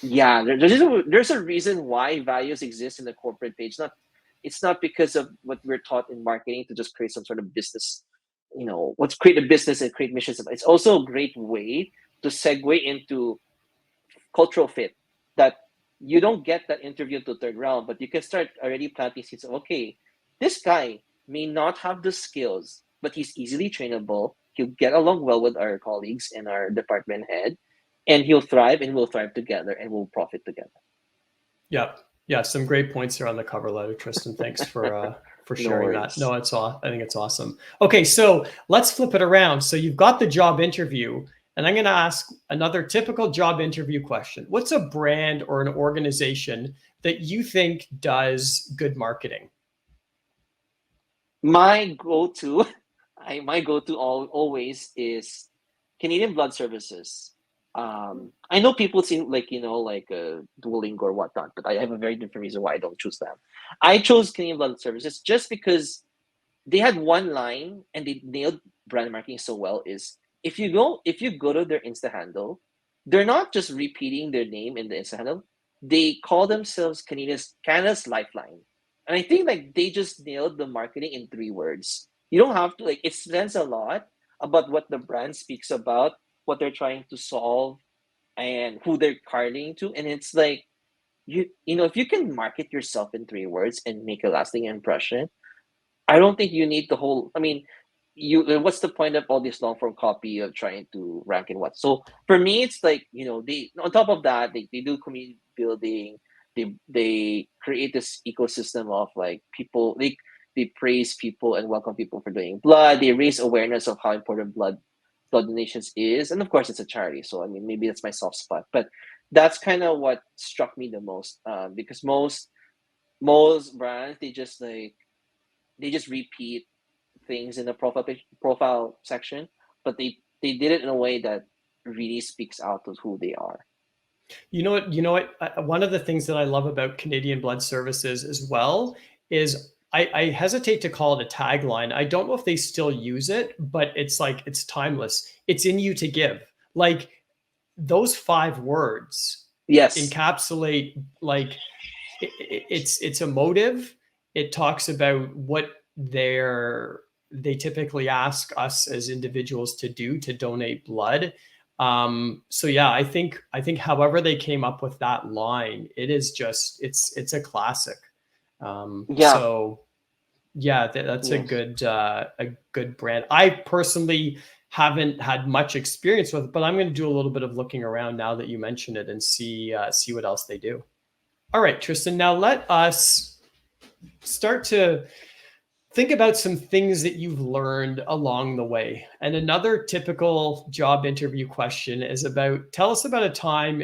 [SPEAKER 2] yeah, there's a reason why values exist in the corporate page. It's not because of what we're taught in marketing to just create some sort of business, let's create a business and create missions. It's also a great way to segue into cultural fit, that you don't get that interview to third round, but you can start already planting seeds of, okay, this guy may not have the skills, but he's easily trainable. He'll get along well with our colleagues and our department head, and he'll thrive, and we'll thrive together, and we'll profit together.
[SPEAKER 1] Yeah, yeah, some great points here on the cover letter, Tristan. Thanks for
[SPEAKER 2] No
[SPEAKER 1] sharing that.
[SPEAKER 2] worries.
[SPEAKER 1] No, I think it's awesome. Okay, so let's flip it around. So you've got the job interview, and I'm going to ask another typical job interview question. What's a brand or an organization that you think does good marketing?
[SPEAKER 2] My go-to, my go-to always is Canadian Blood Services. I know people seem like, like Duolingo or whatnot, but I have a very different reason why I don't choose them. I chose Canadian Blood Services just because they had one line and they nailed brand marketing so well. Is if you go to their Insta handle, they're not just repeating their name in the Insta handle. They call themselves Canada's Lifeline, and I think like they just nailed the marketing in 3 words. You don't have to, like, it stands a lot about what the brand speaks about, what they're trying to solve, and who they're carrying to, and it's like, if you can market yourself in 3 words and make a lasting impression, I don't think you need the whole. I mean, what's the point of all this long form copy of trying to rank and what? So for me, it's like, they, on top of that, they do community building. They create this ecosystem of like people. They praise people and welcome people for doing blood. They raise awareness of how important blood donations is, and of course, it's a charity. So I mean, maybe that's my soft spot, but that's kind of what struck me the most, because most brands, they just repeat things in the profile section, but they did it in a way that really speaks out to who they are.
[SPEAKER 1] You know what? You know what? One of the things that I love about Canadian Blood Services as well is I hesitate to call it a tagline. I don't know if they still use it, but it's like it's timeless. It's in you to give. Like those 5 words
[SPEAKER 2] Yes.
[SPEAKER 1] encapsulate like it's emotive. It talks about what they typically ask us as individuals to do to donate blood. So yeah, I think however they came up with that line, it is just it's a classic.
[SPEAKER 2] Yeah.
[SPEAKER 1] So yeah, that's
[SPEAKER 2] Yes.
[SPEAKER 1] a good brand. I personally haven't had much experience with it, but I'm going to do a little bit of looking around now that you mention it and see what else they do. All right, Tristan. Now let us start to think about some things that you've learned along the way. And another typical job interview question is about tell us about a time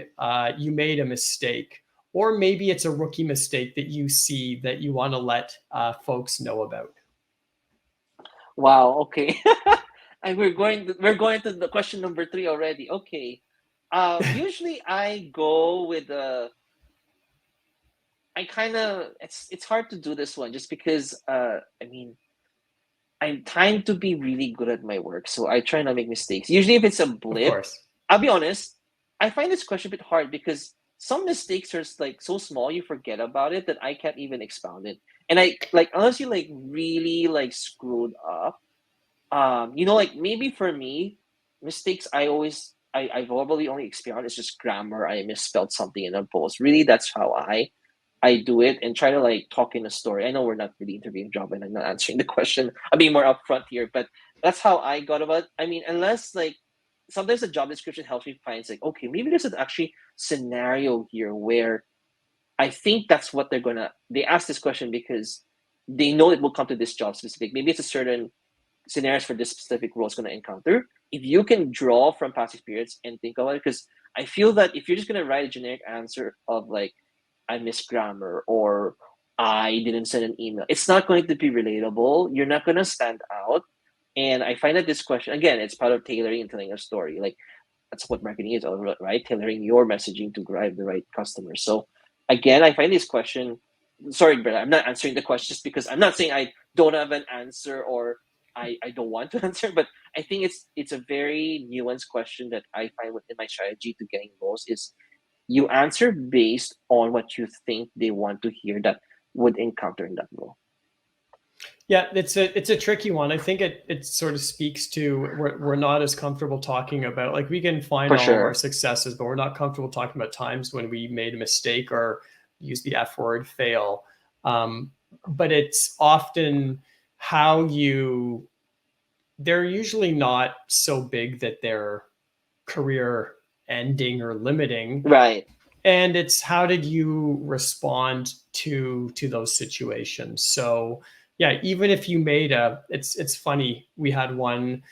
[SPEAKER 1] you made a mistake, or maybe it's a rookie mistake that you see that you want to let folks know about.
[SPEAKER 2] Wow. Okay. And we're going to the question number 3 already. Okay. Usually I go with I kind of, it's hard to do this one just because I mean, I'm trying to be really good at my work, so I try not to make mistakes. Usually, if it's a
[SPEAKER 1] Of
[SPEAKER 2] blip,
[SPEAKER 1] course.
[SPEAKER 2] I'll be honest, I find this question a bit hard because some mistakes are like so small you forget about it that I can't even expound it. And I like, unless you like really like screwed up, like maybe for me, mistakes I verbally only experienced is just grammar. I misspelled something in a post. Really, that's how I do it and try to like talk in a story. I know we're not really interviewing job and I'm not answering the question. I'm being more upfront here, but that's how I got about. I mean, unless like sometimes the job description helps me find, it's like, okay, maybe there's an actually scenario here where I think that's what they ask this question because they know it will come to this job specific. Maybe it's a certain scenarios for this specific role is going to encounter. If you can draw from past experience and think about it, because I feel that if you're just going to write a generic answer of like, I missed grammar or I didn't send an email, it's not going to be relatable. You're not going to stand out. And I find that this question, again, it's part of tailoring and telling a story. Like, that's what marketing is all about, right? Tailoring your messaging to drive the right customer. So again, I find this question, sorry, Brett, I'm not answering the question just because I'm not saying I don't have an answer or I don't want to answer, but I think it's a very nuanced question that I find within my strategy to getting roles is you answer based on what you think they want to hear that would encounter in that role.
[SPEAKER 1] Yeah, it's a tricky one. I think it sort of speaks to we're not as comfortable talking about, like, we can find
[SPEAKER 2] For
[SPEAKER 1] all of our
[SPEAKER 2] sure.
[SPEAKER 1] successes, but we're not comfortable talking about times when we made a mistake or use the F word, fail. But it's often how they're usually not so big that they're career ending or limiting.
[SPEAKER 2] Right.
[SPEAKER 1] And it's how did you respond to those situations. So yeah, even if you made it's funny, we had one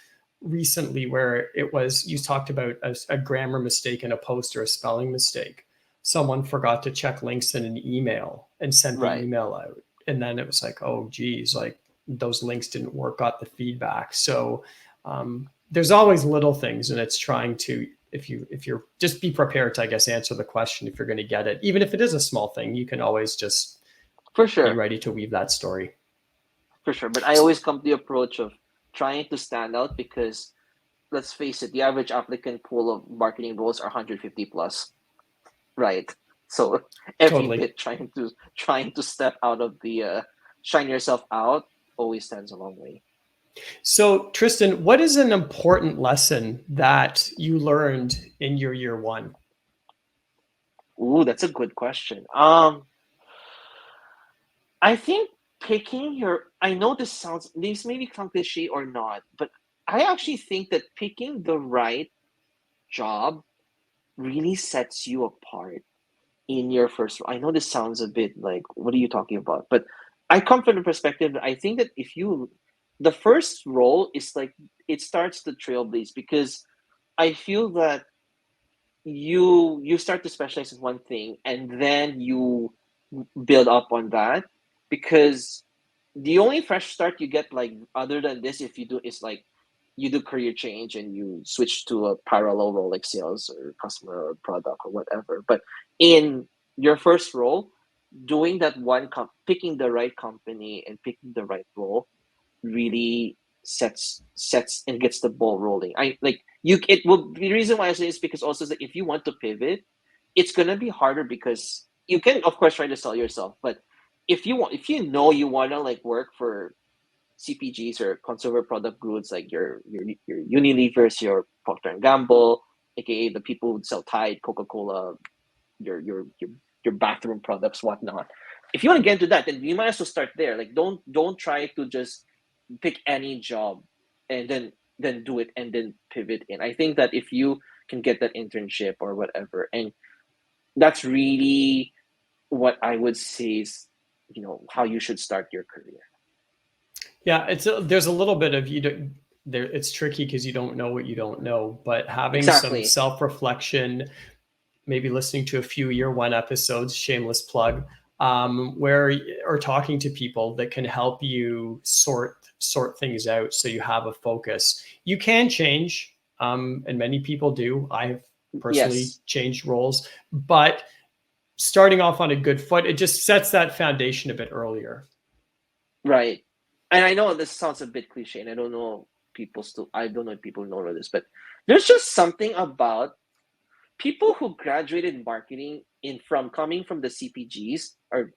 [SPEAKER 1] recently where it was, you talked about a grammar mistake in a post or a spelling mistake. Someone forgot to check links in an email and sent the
[SPEAKER 2] Right.
[SPEAKER 1] email out, and then it was like, oh geez, like those links didn't work, got the feedback. So there's always little things, and it's trying to, if you're just be prepared to, I guess, answer the question if you're going to get it. Even if it is a small thing, you can always just
[SPEAKER 2] For
[SPEAKER 1] be
[SPEAKER 2] sure.
[SPEAKER 1] ready to weave that story.
[SPEAKER 2] For sure. But I always come to the approach of trying to stand out because let's face it, the average applicant pool of marketing roles are 150 plus, right? So every
[SPEAKER 1] Totally.
[SPEAKER 2] bit trying to step out of the shine yourself out always stands a long way.
[SPEAKER 1] So Tristan, what is an important lesson that you learned in your year one?
[SPEAKER 2] Ooh, that's a good question. I think picking your, I know this maybe sound cliche or not, but I actually think that picking the right job really sets you apart in your first. I know this sounds a bit like, what are you talking about? But I come from the perspective that I think that if you, the first role is like, it starts the trailblaze because I feel that you start to specialize in one thing and then you build up on that because the only fresh start you get, like other than this, if you do, is like you do career change and you switch to a parallel role like sales or customer or product or whatever. But in your first role, doing that picking the right company and picking the right role really sets and gets the ball rolling. I like you it will the reason why I say is because also that if you want to pivot, it's gonna be harder because you can of course try to sell yourself, but if you know you wanna like work for CPGs or consumer product goods like your Unilevers, your Procter and Gamble, aka the people who sell Tide, Coca-Cola, your your your your bathroom products, whatnot. If you want to get into that, then you might as well start there. Like don't try to just pick any job and then do it and then pivot in. I think that if you can get that internship or whatever, and that's really what I would say is, how you should start your career.
[SPEAKER 1] Yeah, there's a little bit of, you don't there, it's tricky because you don't know what you don't know, but having some
[SPEAKER 2] Exactly.
[SPEAKER 1] self-reflection, maybe listening to a few year one episodes, shameless plug, where or talking to people that can help you sort things out so you have a focus. You can change, and many people do. I have personally
[SPEAKER 2] Yes.
[SPEAKER 1] changed roles, but starting off on a good foot, it just sets that foundation a bit earlier.
[SPEAKER 2] Right. And I know this sounds a bit cliche, and I don't know if people know this, but there's just something about people who graduated marketing in from coming from the CPGs or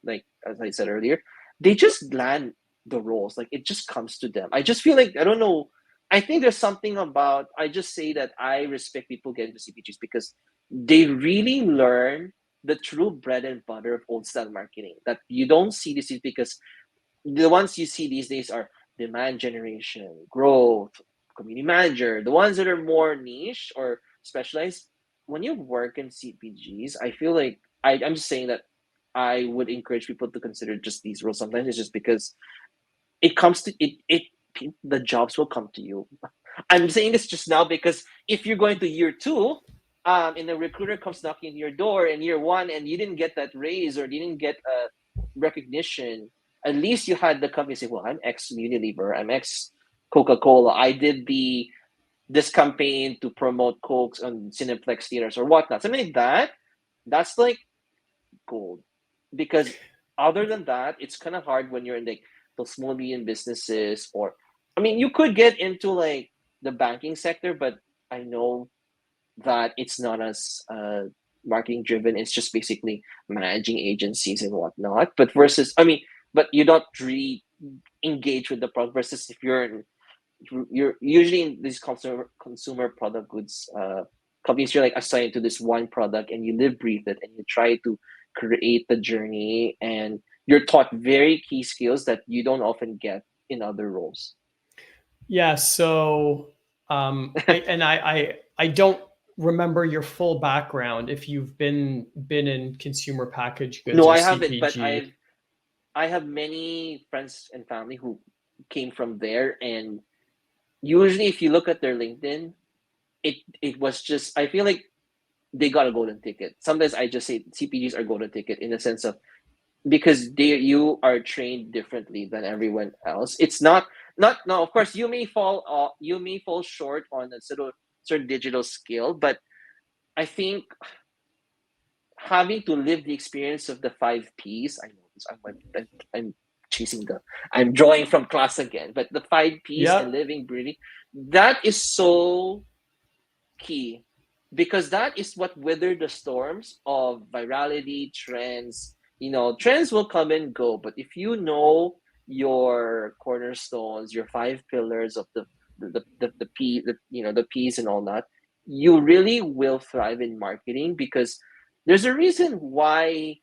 [SPEAKER 2] like as I said earlier, they just land the roles. Like it just comes to them. I just feel like I don't know. I think there's something about I just say that I respect people getting to CPGs because they really learn the true bread and butter of old style marketing that you don't see this is because the ones you see these days are demand generation, growth, community manager, the ones that are more niche or specialized. When you work in CPGs, I feel like I'm just saying that I would encourage people to consider just these roles. Sometimes it's just because it comes to it the jobs will come to you. I'm saying this just now because if you're going to year two, and the recruiter comes knocking on your door in year one and you didn't get that raise or you didn't get a recognition, at least you had the company say, well, I'm ex Unilever, I'm ex Coca-Cola. I did this campaign to promote Cokes on Cineplex theaters or whatnot. Something like that. That's like gold. Because other than that, it's kind of hard when you're in like the small medium businesses, or I mean you could get into like the banking sector, but I know that it's not as marketing driven. It's just basically managing agencies and whatnot. But versus, I mean, but you don't really engage with the product. Versus if you're usually in these consumer product goods companies, you're like assigned to this one product and you live breathe it and you try to create the journey, and you're taught very key skills that you don't often get in other roles.
[SPEAKER 1] Yeah. So, I don't remember your full background if you've been in consumer packaged goods
[SPEAKER 2] No,
[SPEAKER 1] or
[SPEAKER 2] I haven't, but
[SPEAKER 1] CPG.
[SPEAKER 2] I have many friends and family who came from there, and usually if you look at their LinkedIn, it was just, I feel like they got a golden ticket. Sometimes I just say CPGs are golden ticket in the sense of because you are trained differently than everyone else. It's not no. Of course, you may fall short on a certain digital skill, but I think having to live the experience of the five P's. I know this. I'm chasing the. I'm drawing from class again, but the five P's and
[SPEAKER 1] Yep.
[SPEAKER 2] living, breathing. That is so key because that is what weather the storms of virality trends. Trends will come and go, but if you know your cornerstones, your five pillars of the P's and all that, you really will thrive in marketing because there's a reason why.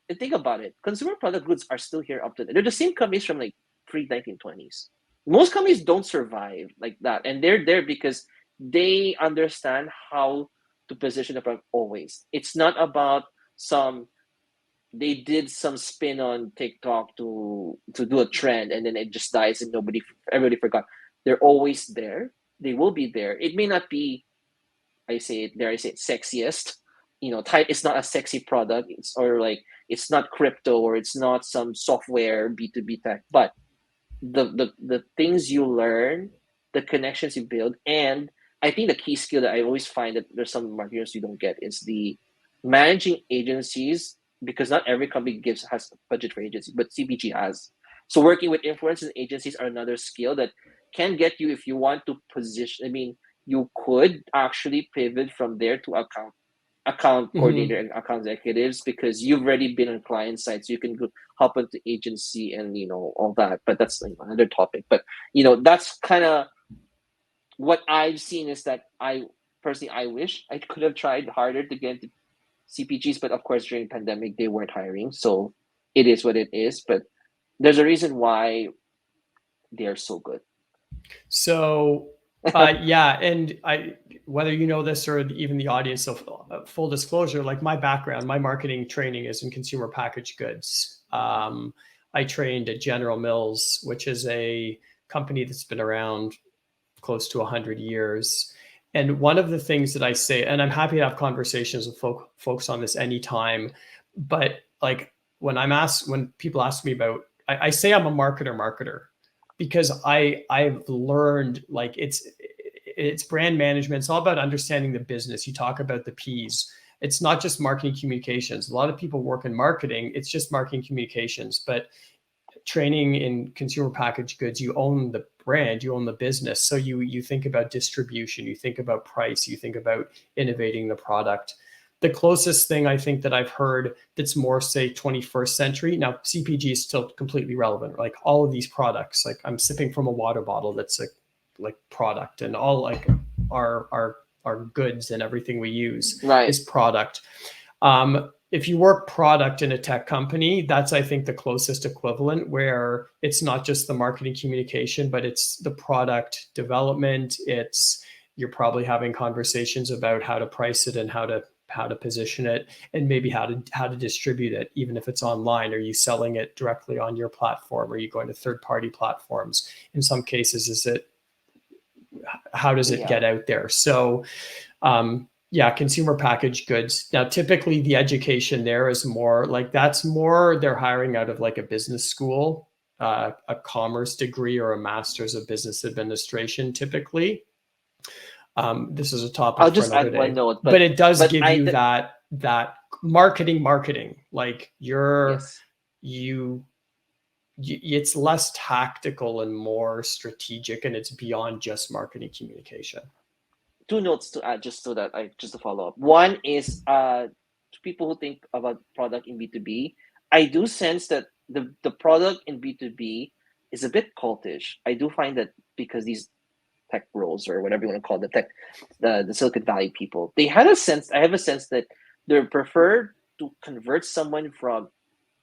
[SPEAKER 2] And think about it, consumer product goods are still here up to they're the same companies from like pre-1920s. Most companies don't survive like that, and they're there because they understand how to position the product always. It's not about some they did some spin on TikTok to do a trend and then it just dies and everybody forgot. They're always there. They will be there. It may not be, I say it, sexiest. Type is not a sexy product. It's not crypto or it's not some software B2B tech, but the things you learn, the connections you build, and I think the key skill that I always find that there's some marketers you don't get is the managing agencies, because not every company has a budget for agencies, but CPG has. So working with influencers and agencies are another skill that can get you if you want to position. I mean, you could actually pivot from there to account coordinator
[SPEAKER 1] Mm-hmm.
[SPEAKER 2] and account executives because you've already been on client side, so you can hop into agency and all that. But that's another topic. But that's kind of what I've seen is that I personally I wish I could have tried harder to get into CPGs, but of course during pandemic they weren't hiring, so it is what it is. But there's a reason why they're so good.
[SPEAKER 1] So, yeah, and whether you know this or even the audience, of full disclosure, like my background, my marketing training is in consumer packaged goods. I trained at General Mills, which is a company that's been around close to 100 years. And one of the things that I say, and I'm happy to have conversations with folks on this anytime, but like when people ask me about, I say I'm a marketer because I've learned like it's brand management. It's all about understanding the business. You talk about the P's. It's not just marketing communications. A lot of people work in marketing. It's just marketing communications, but training in consumer packaged goods, you own the brand, you own the business. So you think about distribution, you think about price, you think about innovating the product. The closest thing I think that I've heard that's more, say, 21st century, now CPG is still completely relevant. Like all of these products, like I'm sipping from a water bottle that's like product, and all like our goods and everything we use
[SPEAKER 2] Right.
[SPEAKER 1] is product. Um, if you work product in a tech company, that's, I think, the closest equivalent, where it's not just the marketing communication, but it's the product development. You're probably having conversations about how to price it and how to position it, and maybe how to distribute it, even if it's online. Are you selling it directly on your platform? Are you going to third-party platforms? In some cases, how does it get out there? So yeah, consumer packaged goods. Now, typically the education there is more like, they're hiring out of like a business school, a commerce degree, or a master's of business administration, typically. This is a topic
[SPEAKER 2] I'll
[SPEAKER 1] for
[SPEAKER 2] just
[SPEAKER 1] another
[SPEAKER 2] add
[SPEAKER 1] day.
[SPEAKER 2] one note,
[SPEAKER 1] but it does give you
[SPEAKER 2] that
[SPEAKER 1] that marketing. Like
[SPEAKER 2] yes.
[SPEAKER 1] It's less tactical and more strategic, and it's beyond just marketing communication.
[SPEAKER 2] Two notes to add, just so that just to follow up. One is to people who think about product in B2B, I do sense that the product in B2B is a bit cultish. I do find that because these tech roles, or whatever you want to call the Silicon Valley people, I have a sense that they prefer to convert someone from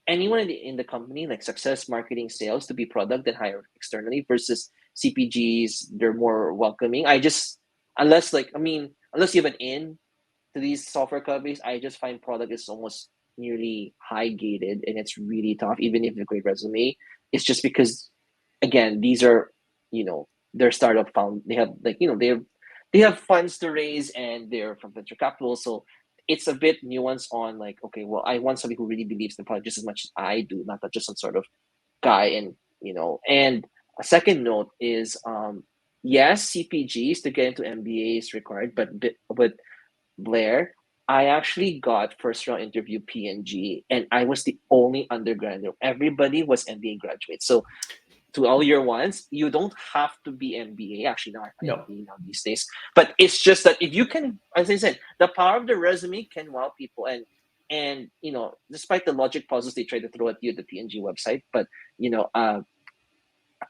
[SPEAKER 2] anyone in the company, like success, marketing, sales, to be product than hire externally, versus CPGs. They're more welcoming. Unless you have an in to these software companies, I just find product is almost nearly high gated, and it's really tough, even if you have a great resume. It's just because, again, these are, they're startup found. They have, they have funds to raise, and they're from venture capital. So it's a bit nuanced on, like, okay, well, I want somebody who really believes in the product just as much as I do, not just some sort of guy. And a second note is, yes, CPGs to get into MBA is required, but with Blair, I actually got first round interview PNG, and I was the only undergraduate. Everybody was MBA graduates. So to all year ones, you don't have to be MBA. Actually, now I find
[SPEAKER 1] No.
[SPEAKER 2] MBA now these days. But it's just that if you can, as I said, the power of the resume can wow people. And despite the logic puzzles they try to throw at you at the PNG website, but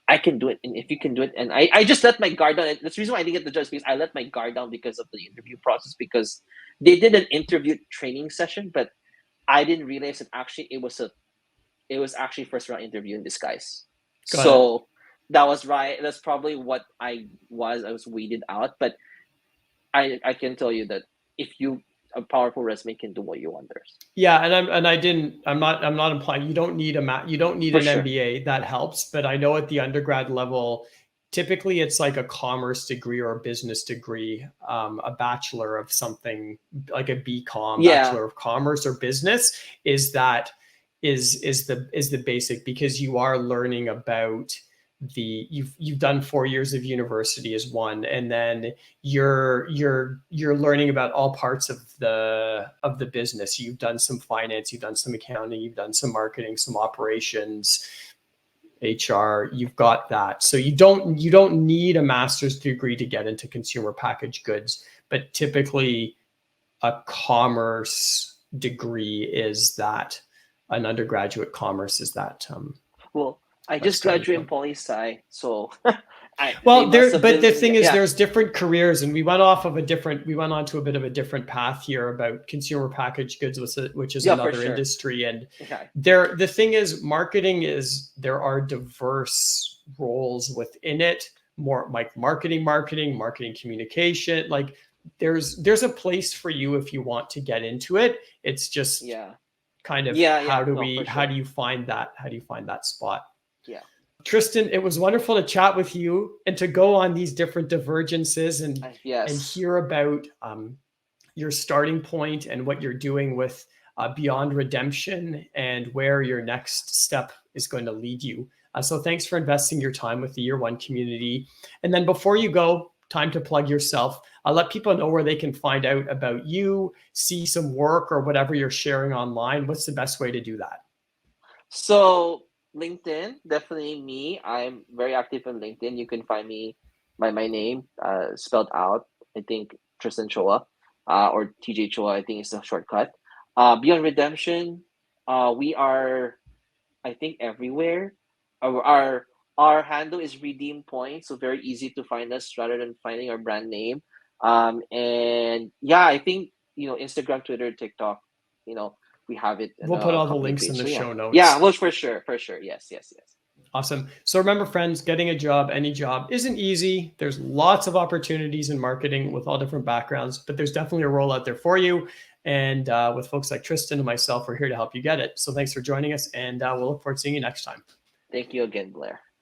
[SPEAKER 2] I can do it, and if you can do it, and I just let my guard down. That's the reason why I didn't get the judge, because I let my guard down because of the interview process, because they did an interview training session, but I didn't realize that actually it was actually first round interview in disguise.
[SPEAKER 1] Got it.
[SPEAKER 2] So that was right. That's probably what I was weeded out, but I can tell you that if you a powerful resume can do what you wonders.
[SPEAKER 1] Yeah, I'm not implying you don't need you don't need
[SPEAKER 2] For
[SPEAKER 1] an
[SPEAKER 2] sure.
[SPEAKER 1] MBA. That helps, but I know at the undergrad level, typically it's like a commerce degree or a business degree, a bachelor of something, like a BCom,
[SPEAKER 2] Yeah.
[SPEAKER 1] bachelor of commerce or business, is the basic, because you are learning about you've done 4 years of university as one, and then you're learning about all parts of the business. You've done some finance, you've done some accounting, you've done some marketing, some operations, HR. You've got that. So you don't need a master's degree to get into consumer packaged goods, but typically a commerce degree is that, an undergraduate commerce is that.
[SPEAKER 2] Well, I just graduated in poli sci, so
[SPEAKER 1] well, the thing is, there's different careers, and we went on to a bit of a different path here about consumer packaged goods, which is another industry. And the thing is, there are diverse roles within it, more like marketing communication. Like there's a place for you if you want to get into it. It's just kind of how do you find that spot?
[SPEAKER 2] Yeah.
[SPEAKER 1] Tristan, it was wonderful to chat with you and to go on these different divergences and hear about your starting point and what you're doing with Beyond Redemption and where your next step is going to lead you. So thanks for investing your time with the Year One community. And then before you go, time to plug yourself. Let people know where they can find out about you, see some work or whatever you're sharing online. What's the best way to do that?
[SPEAKER 2] So LinkedIn, definitely me. I'm very active on LinkedIn. You can find me by my name, spelled out. I think Tristan Choa, or TJ Choa. I think it's a shortcut. Beyond Redemption, we are, I think, everywhere. Our handle is Redeem Point, so very easy to find us rather than finding our brand name. And yeah, I think Instagram, Twitter, TikTok, we have it in
[SPEAKER 1] We'll put
[SPEAKER 2] a
[SPEAKER 1] all the
[SPEAKER 2] company
[SPEAKER 1] links in
[SPEAKER 2] page.
[SPEAKER 1] the
[SPEAKER 2] So
[SPEAKER 1] show notes.
[SPEAKER 2] yeah, well, for sure. Yes.
[SPEAKER 1] Awesome. So remember, friends, getting a job, any job, isn't easy. There's lots of opportunities in marketing with all different backgrounds, but there's definitely a role out there for you. And with folks like Tristan and myself, we're here to help you get it. So thanks for joining us, and we'll look forward to seeing you next time.
[SPEAKER 2] Thank you again, Blair.